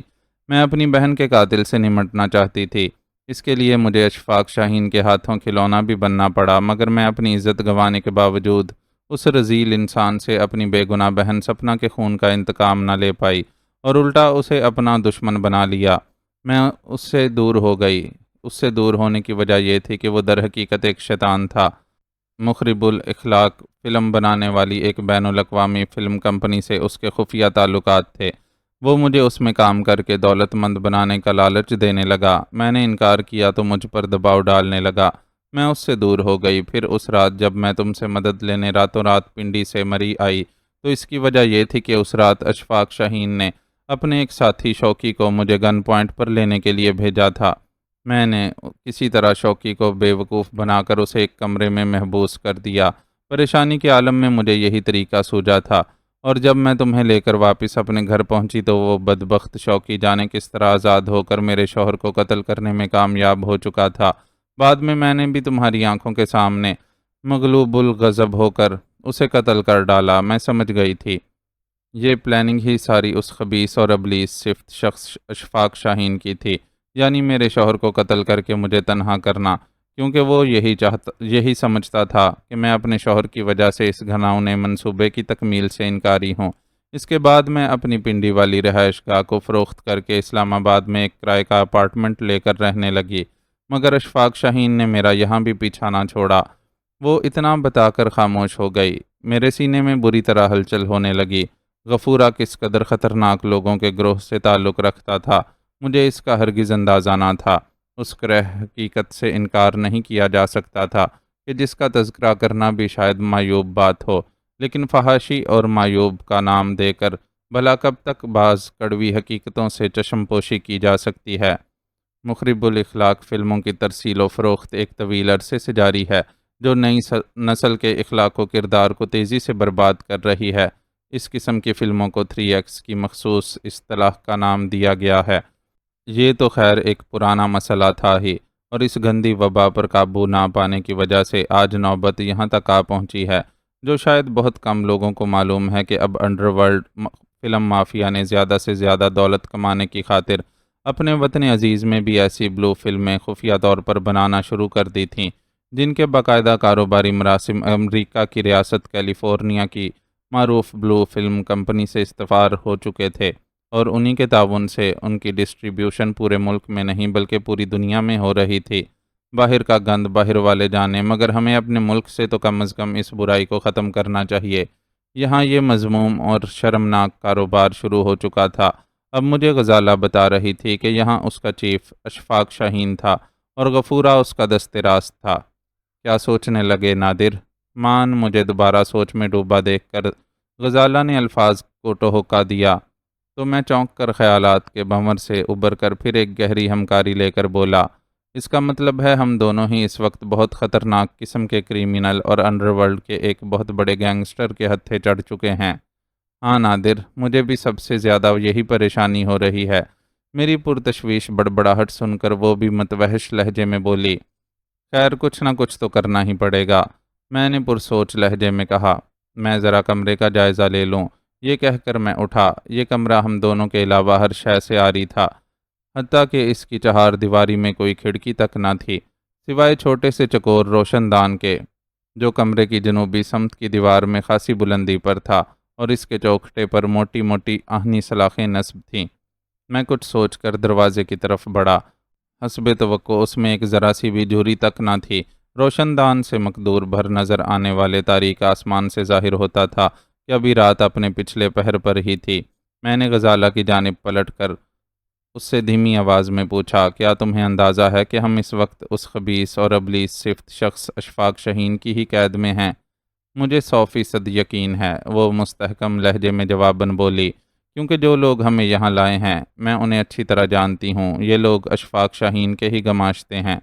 میں اپنی بہن کے قاتل سے نمٹنا چاہتی تھی، اس کے لیے مجھے اشفاق شاہین کے ہاتھوں کھلونا بھی بننا پڑا، مگر میں اپنی عزت گنوانے کے باوجود اس رذیل انسان سے اپنی بے گناہ بہن سپنا کے خون کا انتقام نہ لے پائی اور الٹا اسے اپنا دشمن بنا لیا۔ میں اس سے دور ہو گئی۔ اس سے دور ہونے کی وجہ یہ تھی کہ وہ در حقیقت ایک شیطان تھا۔ مخرب الاخلاق فلم بنانے والی ایک بین الاقوامی فلم کمپنی سے اس کے خفیہ تعلقات تھے۔ وہ مجھے اس میں کام کر کے دولت مند بنانے کا لالچ دینے لگا۔ میں نے انکار کیا تو مجھ پر دباؤ ڈالنے لگا۔ میں اس سے دور ہو گئی۔ پھر اس رات جب میں تم سے مدد لینے راتوں رات پنڈی سے مری آئی تو اس کی وجہ یہ تھی کہ اس رات اشفاق شاہین نے اپنے ایک ساتھی شوقی کو مجھے گن پوائنٹ پر لینے کے لیے بھیجا تھا۔ میں نے کسی طرح شوقی کو بے وقوف بنا کر اسے ایک کمرے میں محبوس کر دیا۔ پریشانی کے عالم میں مجھے یہی طریقہ سوجا تھا، اور جب میں تمہیں لے کر واپس اپنے گھر پہنچی تو وہ بدبخت شوقی جانے کس طرح آزاد ہو کر میرے شوہر کو قتل کرنے میں کامیاب ہو چکا تھا۔ بعد میں نے بھی تمہاری آنکھوں کے سامنے مغلوب الغضب ہو کر اسے قتل کر ڈالا۔ میں سمجھ گئی تھی یہ پلاننگ ہی ساری اس خبیث اور ابلیس صفت شخص اشفاق شاہین کی تھی، یعنی میرے شوہر کو قتل کر کے مجھے تنہا کرنا، کیونکہ وہ یہی سمجھتا تھا کہ میں اپنے شوہر کی وجہ سے اس گھناؤنے منصوبے کی تکمیل سے انکاری ہوں۔ اس کے بعد میں اپنی پنڈی والی رہائش گاہ کو فروخت کر کے اسلام آباد میں ایک کرائے کا اپارٹمنٹ لے کر رہنے لگی، مگر اشفاق شاہین نے میرا یہاں بھی پیچھا نہ چھوڑا۔ وہ اتنا بتا کر خاموش ہو گئی۔ میرے سینے میں بری طرح ہلچل ہونے لگی۔ غفورہ کس قدر خطرناک لوگوں کے گروہ سے تعلق رکھتا تھا، مجھے اس کا ہرگز اندازہ نہ تھا۔ اس کرہ حقیقت سے انکار نہیں کیا جا سکتا تھا کہ جس کا تذکرہ کرنا بھی شاید معیوب بات ہو، لیکن فحاشی اور معیوب کا نام دے کر بھلا کب تک بعض کڑوی حقیقتوں سے چشم پوشی کی جا سکتی ہے؟ مخرب الاخلاق فلموں کی ترسیل و فروخت ایک طویل عرصے سے جاری ہے، جو نئی نسل کے اخلاق و کردار کو تیزی سے برباد کر رہی ہے۔ اس قسم کی فلموں کو 3X کی مخصوص اصطلاح کا نام دیا گیا ہے۔ یہ تو خیر ایک پرانا مسئلہ تھا ہی، اور اس گندی وبا پر قابو نہ پانے کی وجہ سے آج نوبت یہاں تک آ پہنچی ہے، جو شاید بہت کم لوگوں کو معلوم ہے کہ اب انڈر ورلڈ فلم مافیا نے زیادہ سے زیادہ دولت کمانے کی خاطر اپنے وطن عزیز میں بھی ایسی بلو فلمیں خفیہ طور پر بنانا شروع کر دی تھیں، جن کے باقاعدہ کاروباری مراسم امریکہ کی ریاست کیلیفورنیا کی معروف بلو فلم کمپنی سے استفار ہو چکے تھے۔ اور انہی کے تعاون سے ان کی ڈسٹریبیوشن پورے ملک میں نہیں بلکہ پوری دنیا میں ہو رہی تھی۔ باہر کا گند باہر والے جانے، مگر ہمیں اپنے ملک سے تو کم از کم اس برائی کو ختم کرنا چاہیے۔ یہاں یہ مذموم اور شرمناک کاروبار شروع ہو چکا تھا۔ اب مجھے غزالہ بتا رہی تھی کہ یہاں اس کا چیف اشفاق شاہین تھا اور غفورہ اس کا دست راست تھا۔ کیا سوچنے لگے نادر؟ مان مجھے دوبارہ سوچ میں ڈوبا دیکھ کر غزالہ نے الفاظ کو ٹہکا دیا تو میں چونک کر خیالات کے بھنور سے ابھر کر پھر ایک گہری ہمکاری لے کر بولا، اس کا مطلب ہے ہم دونوں ہی اس وقت بہت خطرناک قسم کے کریمنل اور انڈر ورلڈ کے ایک بہت بڑے گینگسٹر کے ہتھے چڑھ چکے ہیں۔ ہاں نادر، مجھے بھی سب سے زیادہ یہی پریشانی ہو رہی ہے۔ میری پرتشویش بڑبڑاہٹ سن کر وہ بھی متوحش لہجے میں بولی، خیر کچھ نہ کچھ تو کرنا ہی پڑے گا۔ میں نے پرسوچ لہجے میں کہا، میں ذرا کمرے کا جائزہ لے لوں۔ یہ کہہ کر میں اٹھا۔ یہ کمرہ ہم دونوں کے علاوہ ہر شے سے عاری تھا، حتیٰ کہ اس کی چہار دیواری میں کوئی کھڑکی تک نہ تھی، سوائے چھوٹے سے چکور روشن دان کے، جو کمرے کی جنوبی سمت کی دیوار میں خاصی بلندی پر تھا اور اس کے چوکھٹے پر موٹی موٹی آہنی سلاخیں نصب تھیں۔ میں کچھ سوچ کر دروازے کی طرف بڑھا۔ حسب توقع اس میں ایک ذرا سی بھی جھری تک نہ تھی۔ روشن دان سے مقدور بھر نظر آنے والے تاریک آسمان سے ظاہر ہوتا تھا کہ ابھی رات اپنے پچھلے پہر پر ہی تھی۔ میں نے غزالہ کی جانب پلٹ کر اس سے دھیمی آواز میں پوچھا، کیا تمہیں اندازہ ہے کہ ہم اس وقت اس خبیث اور ابلیس صفت شخص اشفاق شاہین کی ہی قید میں ہیں؟ مجھے 100% یقین ہے، وہ مستحکم لہجے میں جواباً بولی، کیونکہ جو لوگ ہمیں یہاں لائے ہیں میں انہیں اچھی طرح جانتی ہوں۔ یہ لوگ اشفاق شاہین کے ہی گماشتے ہیں۔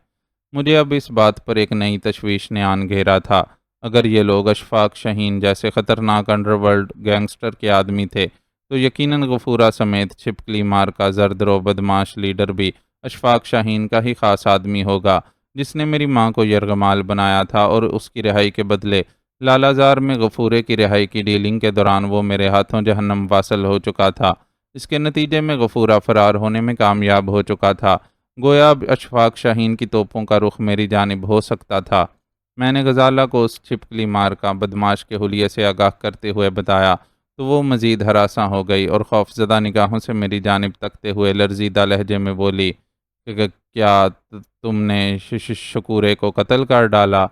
مجھے اب اس بات پر ایک نئی تشویش نے آن گھیرا تھا۔ اگر یہ لوگ اشفاق شاہین جیسے خطرناک انڈر ورلڈ گینگسٹر کے آدمی تھے تو یقیناً غفورہ سمیت چھپکلی مار کا زرد رو بدماش لیڈر بھی اشفاق شاہین کا ہی خاص آدمی ہوگا، جس نے میری ماں کو یرغمال بنایا تھا اور اس کی رہائی کے بدلے لالہ زار میں غفورے کی رہائی کی ڈیلنگ کے دوران وہ میرے ہاتھوں جہنم واصل ہو چکا تھا۔ اس کے نتیجے میں غفورہ فرار ہونے میں کامیاب ہو چکا تھا۔ گویا اب اشفاق شاہین کی توپوں کا رخ میری جانب ہو سکتا تھا۔ میں نے غزالہ کو اس چھپکلی مار کا بدماش کے حلیے سے آگاہ کرتے ہوئے بتایا تو وہ مزید ہراساں ہو گئی اور خوفزدہ نگاہوں سے میری جانب تکتے ہوئے لرزیدہ لہجے میں بولی کہ کیا تم نے شکورے کو قتل کر ڈالا؟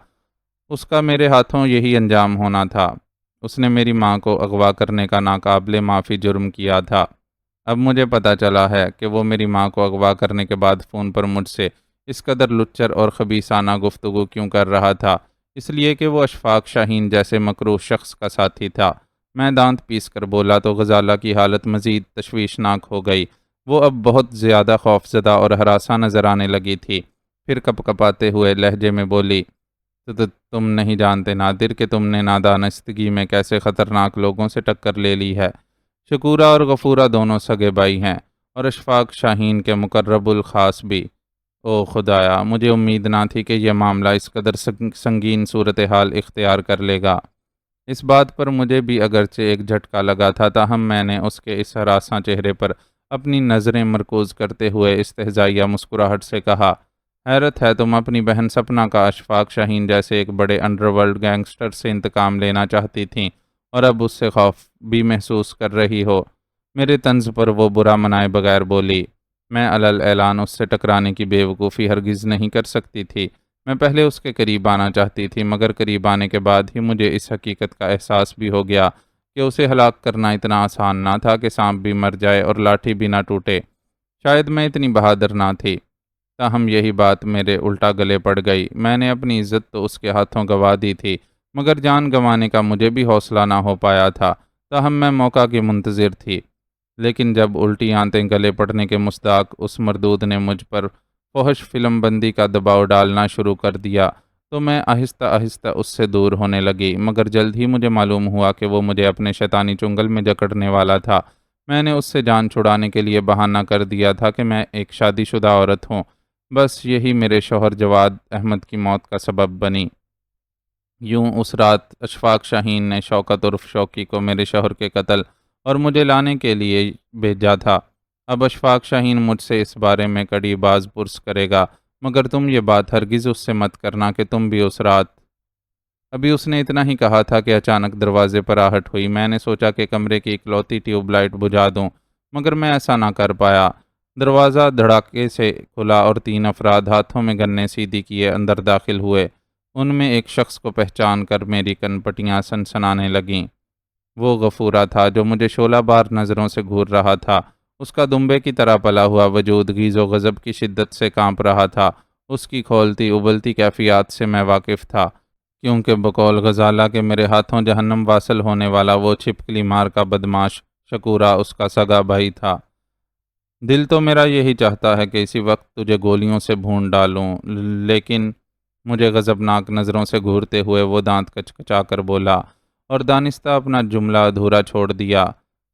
اس کا میرے ہاتھوں یہی انجام ہونا تھا۔ اس نے میری ماں کو اغوا کرنے کا ناقابل معافی جرم کیا تھا۔ اب مجھے پتہ چلا ہے کہ وہ میری ماں کو اغوا کرنے کے بعد فون پر مجھ سے اس قدر لچر اور خبیثانہ گفتگو کیوں کر رہا تھا؟ اس لیے کہ وہ اشفاق شاہین جیسے مکروہ شخص کا ساتھی تھا۔ میں دانت پیس کر بولا تو غزالہ کی حالت مزید تشویشناک ہو گئی۔ وہ اب بہت زیادہ خوفزدہ اور ہراساں نظر آنے لگی تھی۔ پھر کپ کپاتے ہوئے لہجے میں بولی، تو تم نہیں جانتے نادر کہ تم نے نادانستگی میں کیسے خطرناک لوگوں سے ٹکر لے لی ہے۔ شکورہ اور غفورہ دونوں سگے بھائی ہیں اور اشفاق شاہین کے مقرب الخاص بھی۔ او خدایا، مجھے امید نہ تھی کہ یہ معاملہ اس قدر سنگین صورتحال اختیار کر لے گا۔ اس بات پر مجھے بھی اگرچہ ایک جھٹکا لگا تھا، تاہم میں نے اس کے اس ہراساں چہرے پر اپنی نظریں مرکوز کرتے ہوئے استہزائیہ مسکراہٹ سے کہا، حیرت ہے تم اپنی بہن سپنا کا اشفاق شاہین جیسے ایک بڑے انڈر ورلڈ گینگسٹر سے انتقام لینا چاہتی تھیں اور اب اس سے خوف بھی محسوس کر رہی ہو۔ میرے طنز پر وہ برا منائے بغیر بولی، میں علل اعلان اس سے ٹکرانے کی بے وقوفی ہرگز نہیں کر سکتی تھی۔ میں پہلے اس کے قریب آنا چاہتی تھی، مگر قریب آنے کے بعد ہی مجھے اس حقیقت کا احساس بھی ہو گیا کہ اسے ہلاک کرنا اتنا آسان نہ تھا کہ سانپ بھی مر جائے اور لاٹھی بھی نہ ٹوٹے۔ شاید میں اتنی بہادر نہ تھی، تاہم یہی بات میرے الٹا گلے پڑ گئی۔ میں نے اپنی عزت تو اس کے ہاتھوں گنوا دی تھی، مگر جان گنوانے کا مجھے بھی حوصلہ نہ ہو پایا تھا، تاہم میں موقع کی منتظر تھی۔ لیکن جب الٹی آنتیں گلے پڑنے کے مصداق اس مردود نے مجھ پر فحش فلم بندی کا دباؤ ڈالنا شروع کر دیا تو میں آہستہ آہستہ اس سے دور ہونے لگی، مگر جلد ہی مجھے معلوم ہوا کہ وہ مجھے اپنے شیطانی چنگل میں جکڑنے والا تھا۔ میں نے اس سے جان چھڑانے کے لیے بہانہ کر دیا تھا کہ میں ایک شادی شدہ عورت ہوں۔ بس یہی میرے شوہر جواد احمد کی موت کا سبب بنی۔ یوں اس رات اشفاق شاہین نے شوکت عرف شوقی کو میرے شوہر کے قتل اور مجھے لانے کے لیے بھیجا تھا۔ اب اشفاق شاہین مجھ سے اس بارے میں کڑی باز پرس کرے گا، مگر تم یہ بات ہرگز اس سے مت کرنا کہ تم بھی اس رات۔ ابھی اس نے اتنا ہی کہا تھا کہ اچانک دروازے پر آہٹ ہوئی۔ میں نے سوچا کہ کمرے کی اکلوتی ٹیوب لائٹ بجھا دوں، مگر میں ایسا نہ کر پایا۔ دروازہ دھڑاکے سے کھلا اور 3 افراد ہاتھوں میں گنیں سیدھی کیے اندر داخل ہوئے۔ ان میں ایک شخص کو پہچان کر میری کن پٹیاں سنسنانے لگیں۔ وہ غفورہ تھا جو مجھے شعلہ بار نظروں سے گھور رہا تھا۔ اس کا دمبے کی طرح پلا ہوا وجود غیظ و غضب کی شدت سے کانپ رہا تھا۔ اس کی کھولتی ابلتی کیفیات سے میں واقف تھا، کیونکہ بقول غزالہ کے میرے ہاتھوں جہنم واصل ہونے والا وہ چھپکلی مار کا بدماش شکورہ اس کا سگا بھائی تھا۔ دل تو میرا یہی چاہتا ہے کہ اسی وقت تجھے گولیوں سے بھون ڈالوں، لیکن مجھے غضبناک نظروں سے گھورتے ہوئے وہ دانت کچکچا کر بولا اور دانستہ اپنا جملہ ادھورا چھوڑ دیا۔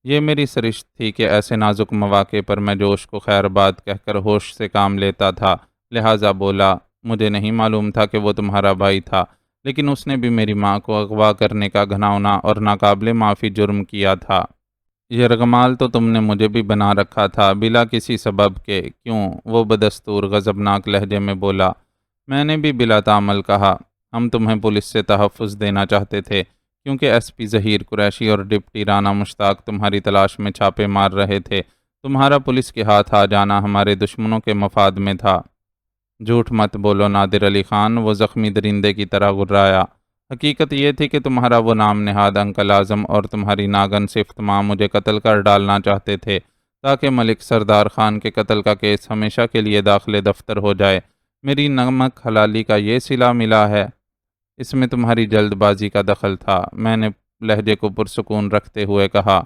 یہ میری سرشت تھی کہ ایسے نازک مواقع پر میں جوش کو خیر بات کہہ کر ہوش سے کام لیتا تھا، لہٰذا بولا، مجھے نہیں معلوم تھا کہ وہ تمہارا بھائی تھا، لیکن اس نے بھی میری ماں کو اغوا کرنے کا گھناؤنا اور ناقابل معافی جرم کیا تھا۔ یرغمال تو تم نے مجھے بھی بنا رکھا تھا بلا کسی سبب کے، کیوں؟ وہ بدستور غضبناک لہجے میں بولا۔ میں نے بھی بلا تعمل کہا، ہم تمہیں پولیس سے تحفظ دینا چاہتے تھے، کیونکہ ایس پی ظہیر قریشی اور ڈپٹی رانا مشتاق تمہاری تلاش میں چھاپے مار رہے تھے۔ تمہارا پولیس کے ہاتھ آ جانا ہمارے دشمنوں کے مفاد میں تھا۔ جھوٹ مت بولو نادر علی خان، وہ زخمی درندے کی طرح گھرایا۔ حقیقت یہ تھی کہ تمہارا وہ نام نہاد انکل اعظم اور تمہاری ناگن صفت ماں مجھے قتل کر ڈالنا چاہتے تھے، تاکہ ملک سردار خان کے قتل کا کیس ہمیشہ کے لیے داخل دفتر ہو جائے۔ میری نمک حلالی کا یہ صلہ ملا ہے۔ اس میں تمہاری جلد بازی کا دخل تھا۔ میں نے لہجے کو پرسکون رکھتے ہوئے کہا،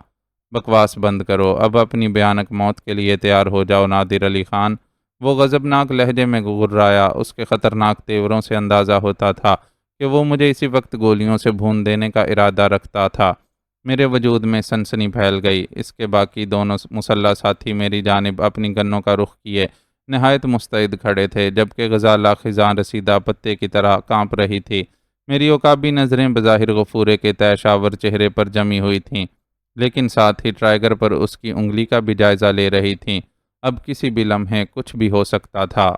بکواس بند کرو، اب اپنی بھیانک موت کے لیے تیار ہو جاؤ نادر علی خان۔ وہ غضبناک لہجے میں گررایا۔ اس کے خطرناک تیوروں سے اندازہ ہوتا تھا کہ وہ مجھے اسی وقت گولیوں سے بھون دینے کا ارادہ رکھتا تھا۔ میرے وجود میں سنسنی پھیل گئی۔ اس کے باقی دونوں مسلح ساتھی میری جانب اپنی گنوں کا رخ کیے نہایت مستعد کھڑے تھے، جبکہ غزالہ خزاں رسیدہ پتے کی طرح کانپ رہی تھی۔ میری عقابی نظریں بظاہر غفورے کے طے شاور چہرے پر جمی ہوئی تھیں، لیکن ساتھ ہی ٹرائگر پر اس کی انگلی کا بھی جائزہ لے رہی تھیں۔ اب کسی بھی لمحے کچھ بھی ہو سکتا تھا۔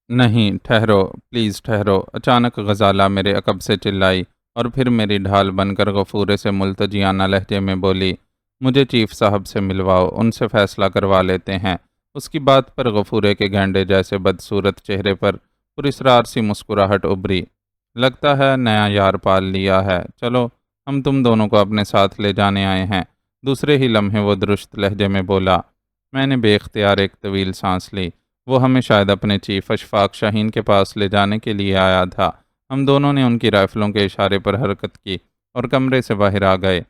نہیں، ٹھہرو، پلیز ٹھہرو، اچانک غزالہ میرے عقب سے چلائی اور پھر میری ڈھال بن کر غفورے سے ملتجیانہ لہجے میں بولی، مجھے چیف صاحب سے ملواؤ، ان سے فیصلہ کروا لیتے ہیں۔ اس کی بات پر غفورے کے گینڈے جیسے بدصورت چہرے پر پراسرار سی مسکراہٹ ابھری۔ لگتا ہے نیا یار پال لیا ہے، چلو ہم تم دونوں کو اپنے ساتھ لے جانے آئے ہیں۔ دوسرے ہی لمحے وہ درست لہجے میں بولا۔ میں نے بے اختیار ایک طویل سانس لی۔ وہ ہمیں شاید اپنے چیف اشفاق شاہین کے پاس لے جانے کے لیے آیا تھا۔ ہم دونوں نے ان کی رائفلوں کے اشارے پر حرکت کی اور کمرے سے باہر آ گئے۔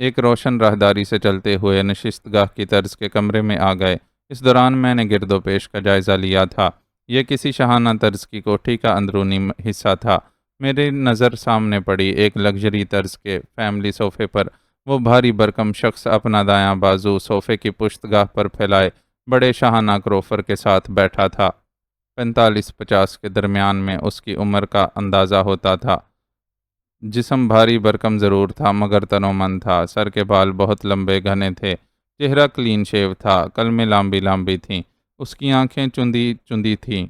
ایک روشن راہداری سے چلتے ہوئے نشست گاہ کی طرز کے کمرے میں آ گئے۔ اس دوران میں نے گرد و پیش کا جائزہ لیا تھا۔ یہ کسی شاہانہ طرز کی کوٹھی کا اندرونی حصہ تھا۔ میری نظر سامنے پڑی ایک لگژری طرز کے فیملی صوفے پر وہ بھاری برکم شخص اپنا دایاں بازو صوفے کی پشت گاہ پر پھیلائے بڑے شاہانہ کروفر کے ساتھ بیٹھا تھا۔ 45-50 کے درمیان میں اس کی عمر کا اندازہ ہوتا تھا۔ جسم بھاری برکم ضرور تھا مگر تن و من تھا۔ سر کے بال بہت لمبے گھنے تھے۔ چہرہ کلین شیو تھا، کلمیں لامبی لامبی تھیں۔ اس کی آنکھیں چندی چندی تھیں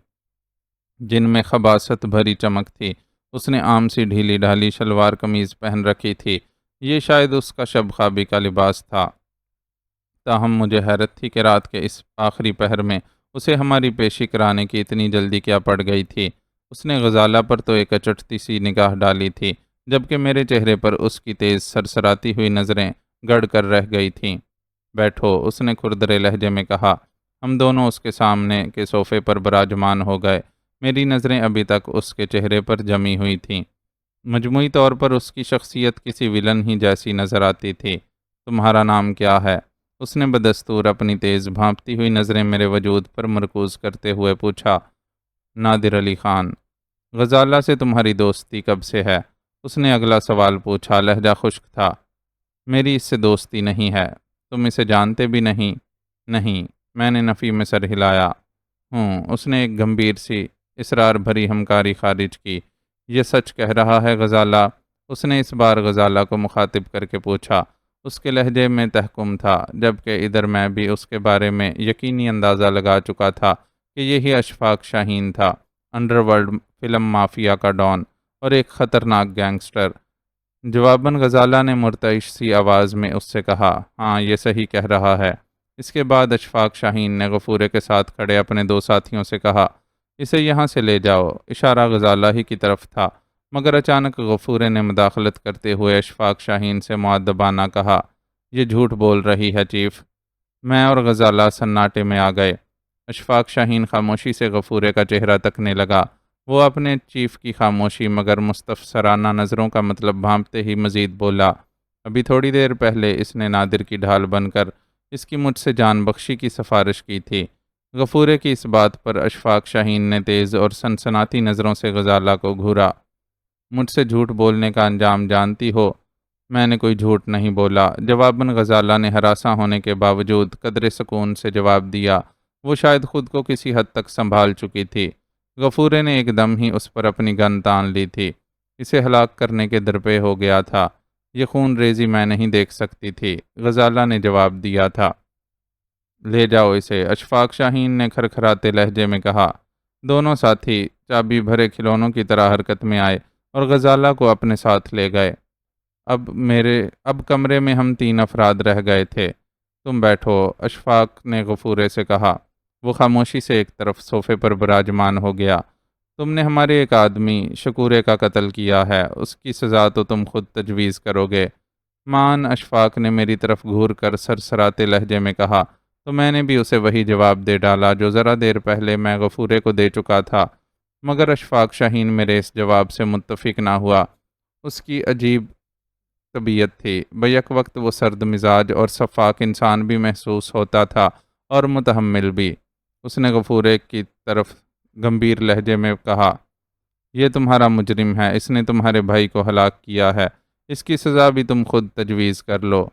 جن میں خباثت بھری چمک تھی۔ اس نے عام سی ڈھیلی ڈھالی شلوار قمیض پہن رکھی تھی۔ یہ شاید اس کا شب خوابی کا لباس تھا۔ تاہم مجھے حیرت تھی کہ رات کے اس آخری پہر میں اسے ہماری پیشی کرانے کی اتنی جلدی کیا پڑ گئی تھی۔ اس نے غزالہ پر تو ایک اچٹتی سی نگاہ ڈالی تھی، جبکہ میرے چہرے پر اس کی تیز سرسراتی ہوئی نظریں گڑ کر رہ گئی تھیں۔ بیٹھو، اس نے کھردرے لہجے میں کہا۔ ہم دونوں اس کے سامنے کے صوفے پر براجمان ہو گئے۔ میری نظریں ابھی تک اس کے چہرے پر جمی ہوئی تھیں۔ مجموعی طور پر اس کی شخصیت کسی ویلن ہی جیسی نظر آتی تھی۔ تمہارا نام کیا ہے؟ اس نے بدستور اپنی تیز بھانپتی ہوئی نظریں میرے وجود پر مرکوز کرتے ہوئے پوچھا۔ نادر علی خان۔ غزالہ سے تمہاری دوستی کب سے ہے؟ اس نے اگلا سوال پوچھا، لہجہ خشک تھا۔ میری اس سے دوستی نہیں ہے۔ تم اسے جانتے بھی نہیں؟ نہیں، میں نے نفی میں سر ہلایا۔ اس نے ایک گمبھیر سی اصرار بھری ہمکاری خارج کی۔ یہ سچ کہہ رہا ہے غزالہ؟ اس نے اس بار غزالہ کو مخاطب کر کے پوچھا۔ اس کے لہجے میں تحکم تھا، جبکہ ادھر میں بھی اس کے بارے میں یقینی اندازہ لگا چکا تھا کہ یہی اشفاق شاہین تھا، انڈر ورلڈ فلم مافیا کا ڈان اور ایک خطرناک گینگسٹر۔ جواباً غزالہ نے مرتعش سی آواز میں اس سے کہا، ہاں یہ صحیح کہہ رہا ہے۔ اس کے بعد اشفاق شاہین نے غفورے کے ساتھ کھڑے اپنے دو ساتھیوں سے کہا، اسے یہاں سے لے جاؤ۔ اشارہ غزالہ ہی کی طرف تھا، مگر اچانک غفورے نے مداخلت کرتے ہوئے اشفاق شاہین سے مؤدبانہ کہا، یہ جھوٹ بول رہی ہے چیف۔ میں اور غزالہ سناٹے میں آ گئے۔ اشفاق شاہین خاموشی سے غفورے کا چہرہ تکنے لگا۔ وہ اپنے چیف کی خاموشی مگر مستفسرانہ نظروں کا مطلب بھانپتے ہی مزید بولا، ابھی تھوڑی دیر پہلے اس نے نادر کی ڈھال بن کر اس کی مجھ سے جان بخشی کی سفارش کی تھی۔ غفورے کی اس بات پر اشفاق شاہین نے تیز اور سنسناتی نظروں سے غزالہ کو گھورا۔ مجھ سے جھوٹ بولنے کا انجام جانتی ہو؟ میں نے کوئی جھوٹ نہیں بولا، جواباً غزالہ نے ہراساں ہونے کے باوجود قدرے سکون سے جواب دیا۔ وہ شاید خود کو کسی حد تک سنبھال چکی تھی۔ غفورے نے ایک دم ہی اس پر اپنی گن تان لی تھی، اسے ہلاک کرنے کے درپے ہو گیا تھا۔ یہ خون ریزی میں نہیں دیکھ سکتی تھی، غزالہ نے جواب دیا تھا۔ لے جاؤ اسے، اشفاق شاہین نے کھرکھراتے لہجے میں کہا۔ دونوں ساتھی چابی بھرے کھلونوں کی طرح حرکت میں آئے اور غزالہ کو اپنے ساتھ لے گئے۔ اب کمرے میں ہم 3 افراد رہ گئے تھے۔ تم بیٹھو، اشفاق نے غفورے سے کہا۔ وہ خاموشی سے ایک طرف صوفے پر براجمان ہو گیا۔ تم نے ہمارے ایک آدمی شکورے کا قتل کیا ہے، اس کی سزا تو تم خود تجویز کرو گے۔ مان اشفاق نے میری طرف گھور کر سرسراتے لہجے میں کہا، تو میں نے بھی اسے وہی جواب دے ڈالا جو ذرا دیر پہلے میں غفورے کو دے چکا تھا، مگر اشفاق شاہین میرے اس جواب سے متفق نہ ہوا۔ اس کی عجیب طبیعت تھی، بیک وقت وہ سرد مزاج اور شفاق انسان بھی محسوس ہوتا تھا اور متحمل بھی۔ اس نے غفورے کی طرف گمبھیر لہجے میں کہا، یہ تمہارا مجرم ہے، اس نے تمہارے بھائی کو ہلاک کیا ہے، اس کی سزا بھی تم خود تجویز کر لو،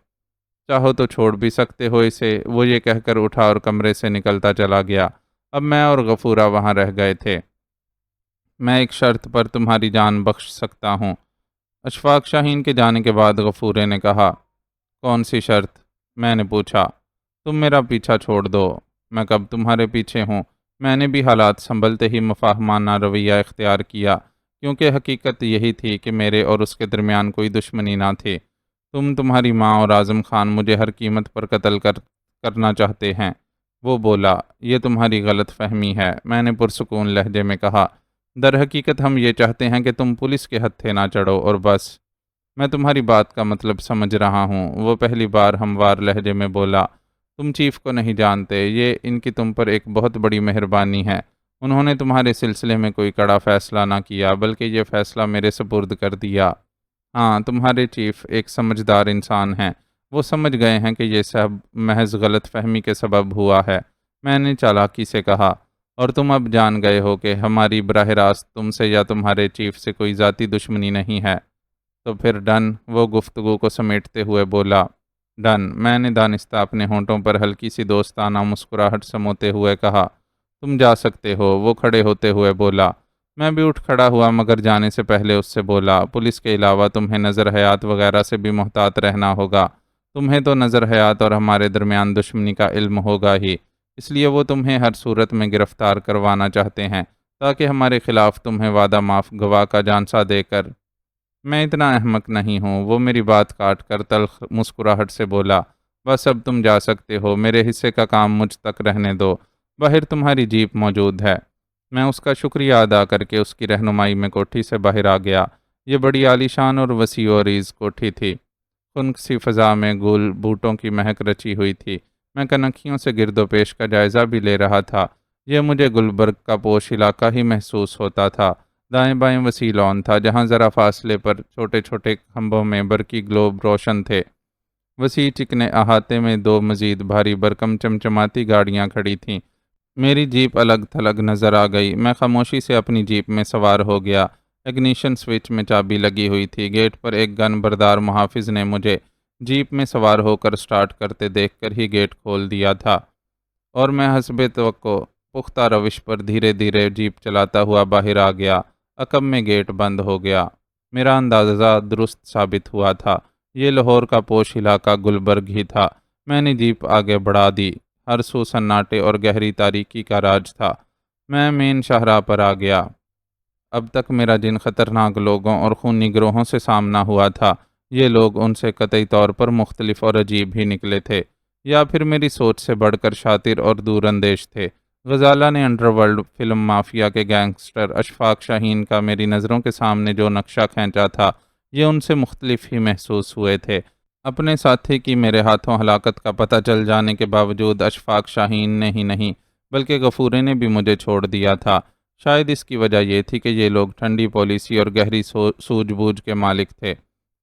چاہو تو چھوڑ بھی سکتے ہو اسے۔ وہ یہ کہہ کر اٹھا اور کمرے سے نکلتا چلا گیا۔ اب میں اور غفورہ وہاں رہ گئے تھے۔ میں ایک شرط پر تمہاری جان بخش سکتا ہوں۔ اشفاق شاہین کے جانے کے بعد غفورے نے کہا، کون سی شرط؟ میں نے پوچھا۔ تم میرا پیچھا چھوڑ دو۔ میں کب تمہارے پیچھے ہوں؟ میں نے بھی حالات سنبھلتے ہی مفاہمانہ رویہ اختیار کیا، کیونکہ حقیقت یہی تھی کہ میرے اور اس کے درمیان کوئی دشمنی نہ تھی۔ تمہاری ماں اور اعظم خان مجھے ہر قیمت پر قتل کرنا چاہتے ہیں۔ وہ بولا، یہ تمہاری غلط فہمی ہے۔ میں نے پرسکون لہجے میں کہا، در حقیقت ہم یہ چاہتے ہیں کہ تم پولیس کے ہتھے نہ چڑھو اور بس۔ میں تمہاری بات کا مطلب سمجھ رہا ہوں، وہ پہلی بار ہموار لہجے میں بولا۔ تم چیف کو نہیں جانتے، یہ ان کی تم پر ایک بہت بڑی مہربانی ہے۔ انہوں نے تمہارے سلسلے میں کوئی کڑا فیصلہ نہ کیا، بلکہ یہ فیصلہ میرے سپرد کر دیا۔ ہاں، تمہارے چیف ایک سمجھدار انسان ہیں، وہ سمجھ گئے ہیں کہ یہ سب محض غلط فہمی کے سبب ہوا ہے۔ میں نے چالاکی سے کہا، اور تم اب جان گئے ہو کہ ہماری براہ راست تم سے یا تمہارے چیف سے کوئی ذاتی دشمنی نہیں ہے۔ تو پھر ڈن، وہ گفتگو کو سمیٹتے ہوئے بولا۔ ڈن، میں نے دانستہ اپنے ہونٹوں پر ہلکی سی دوستانہ مسکراہٹ سموتے ہوئے کہا۔ تم جا سکتے ہو، وہ کھڑے ہوتے ہوئے بولا۔ میں بھی اٹھ کھڑا ہوا، مگر جانے سے پہلے اس سے بولا، پولیس کے علاوہ تمہیں نظر حیات وغیرہ سے بھی محتاط رہنا ہوگا۔ تمہیں تو نظر حیات اور ہمارے درمیان دشمنی کا علم ہوگا ہی، اس لیے وہ تمہیں ہر صورت میں گرفتار کروانا چاہتے ہیں تاکہ ہمارے خلاف تمہیں وعدہ معاف گواہ کا جانسا دے کر۔ میں اتنا احمق نہیں ہوں، وہ میری بات کاٹ کر تلخ مسکراہٹ سے بولا۔ بس اب تم جا سکتے ہو، میرے حصے کا کام مجھ تک رہنے دو، باہر تمہاری جیپ موجود ہے۔ میں اس کا شکریہ ادا کر کے اس کی رہنمائی میں کوٹھی سے باہر آ گیا۔ یہ بڑی عالیشان اور وسیع و عریض کوٹھی تھی۔ خنک سی فضا میں گول بوٹوں کی مہک رچی ہوئی تھی۔ میں کنکھیوں سے گرد و پیش کا جائزہ بھی لے رہا تھا۔ یہ مجھے گلبرگ کا پوش علاقہ ہی محسوس ہوتا تھا۔ دائیں بائیں وسیع لان تھا، جہاں ذرا فاصلے پر چھوٹے چھوٹے کھمبوں میں برقی گلوب روشن تھے۔ وسیع چکنے احاطے میں 2 مزید بھاری برکم چمچماتی گاڑیاں کھڑی تھیں۔ میری جیپ الگ تھلگ نظر آ گئی۔ میں خاموشی سے اپنی جیپ میں سوار ہو گیا۔ اگنیشن سوئچ میں چابی لگی ہوئی تھی۔ گیٹ پر ایک گن بردار محافظ نے مجھے جیپ میں سوار ہو کر سٹارٹ کرتے دیکھ کر ہی گیٹ کھول دیا تھا، اور میں حسب توقع پختہ روش پر دھیرے دھیرے جیپ چلاتا ہوا باہر آ گیا۔ عقب میں گیٹ بند ہو گیا۔ میرا اندازہ درست ثابت ہوا تھا، یہ لاہور کا پوش علاقہ گلبرگ ہی تھا۔ میں نے جیپ آگے بڑھا دی۔ ہر سو سناٹے اور گہری تاریکی کا راج تھا۔ میں مین شاہراہ پر آ گیا۔ اب تک میرا جن خطرناک لوگوں اور خونی گروہوں سے سامنا ہوا تھا، یہ لوگ ان سے قطعی طور پر مختلف اور عجیب ہی نکلے تھے۔ یا پھر میری سوچ سے بڑھ کر شاطر اور دور اندیش تھے؟ غزالہ نے انڈر ورلڈ فلم مافیا کے گینگسٹر اشفاق شاہین کا میری نظروں کے سامنے جو نقشہ کھینچا تھا، یہ ان سے مختلف ہی محسوس ہوئے تھے۔ اپنے ساتھی کی میرے ہاتھوں ہلاکت کا پتہ چل جانے کے باوجود اشفاق شاہین نے ہی نہیں بلکہ غفورے نے بھی مجھے چھوڑ دیا تھا۔ شاید اس کی وجہ یہ تھی کہ یہ لوگ ٹھنڈی پالیسی اور گہری سوجھ بوجھ کے مالک تھے،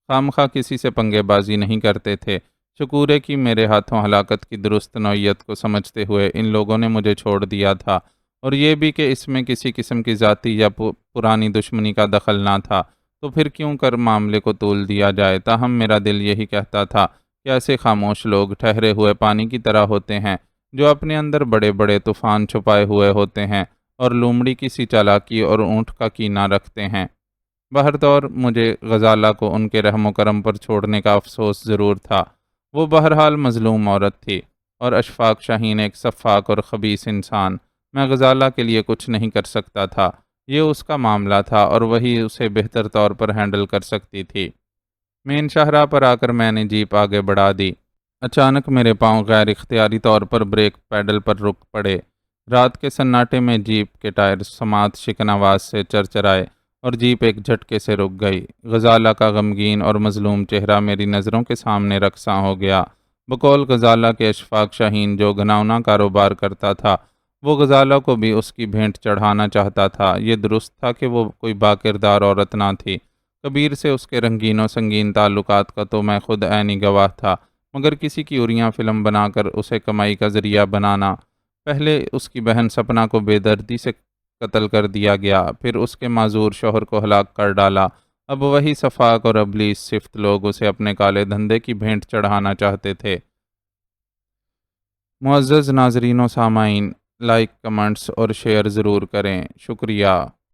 خواہ کسی سے پنگے بازی نہیں کرتے تھے۔ شکور ہے کہ میرے ہاتھوں ہلاکت کی درست نوعیت کو سمجھتے ہوئے ان لوگوں نے مجھے چھوڑ دیا تھا، اور یہ بھی کہ اس میں کسی قسم کی ذاتی یا پرانی دشمنی کا دخل نہ تھا، تو پھر کیوں کر معاملے کو طول دیا جائے؟ تاہم میرا دل یہی کہتا تھا کہ ایسے خاموش لوگ ٹھہرے ہوئے پانی کی طرح ہوتے ہیں، جو اپنے اندر بڑے بڑے طوفان چھپائے ہوئے ہوتے ہیں اور لومڑی کی سی چالاکی اور اونٹ کا کینہ رکھتے ہیں۔ بہرطور مجھے غزالہ کو ان کے رحم و کرم پر چھوڑنے کا افسوس ضرور تھا۔ وہ بہرحال مظلوم عورت تھی، اور اشفاق شاہین ایک سفاک اور خبیث انسان۔ میں غزالہ کے لیے کچھ نہیں کر سکتا تھا، یہ اس کا معاملہ تھا اور وہی اسے بہتر طور پر ہینڈل کر سکتی تھی۔ مین شاہراہ پر آ کر میں نے جیپ آگے بڑھا دی۔ اچانک میرے پاؤں غیر اختیاری طور پر بریک پیڈل پر رک پڑے۔ رات کے سناٹے میں جیپ کے ٹائر سماعت شکن آواز سے چرچرائے اور جیپ ایک جھٹکے سے رک گئی۔ غزالہ کا غمگین اور مظلوم چہرہ میری نظروں کے سامنے رقصاں ہو گیا۔ بقول غزالہ کے اشفاق شاہین جو گھناؤنا کاروبار کرتا تھا، وہ غزالہ کو بھی اس کی بھینٹ چڑھانا چاہتا تھا۔ یہ درست تھا کہ وہ کوئی باکردار عورت نہ تھی۔ کبیر سے اس کے رنگین و سنگین تعلقات کا تو میں خود عینی گواہ تھا، مگر کسی کی اریاں فلم بنا کر اسے کمائی کا ذریعہ بنانا، پہلے اس کی بہن سپنا کو بے دردی سے قتل کر دیا گیا، پھر اس کے معذور شوہر کو ہلاک کر ڈالا، اب وہی سفاک اور ابلیس صفت لوگ اسے اپنے کالے دھندے کی بھینٹ چڑھانا چاہتے تھے۔ معزز ناظرین و سامعین، لائک، کمنٹس اور شیئر ضرور کریں، شکریہ۔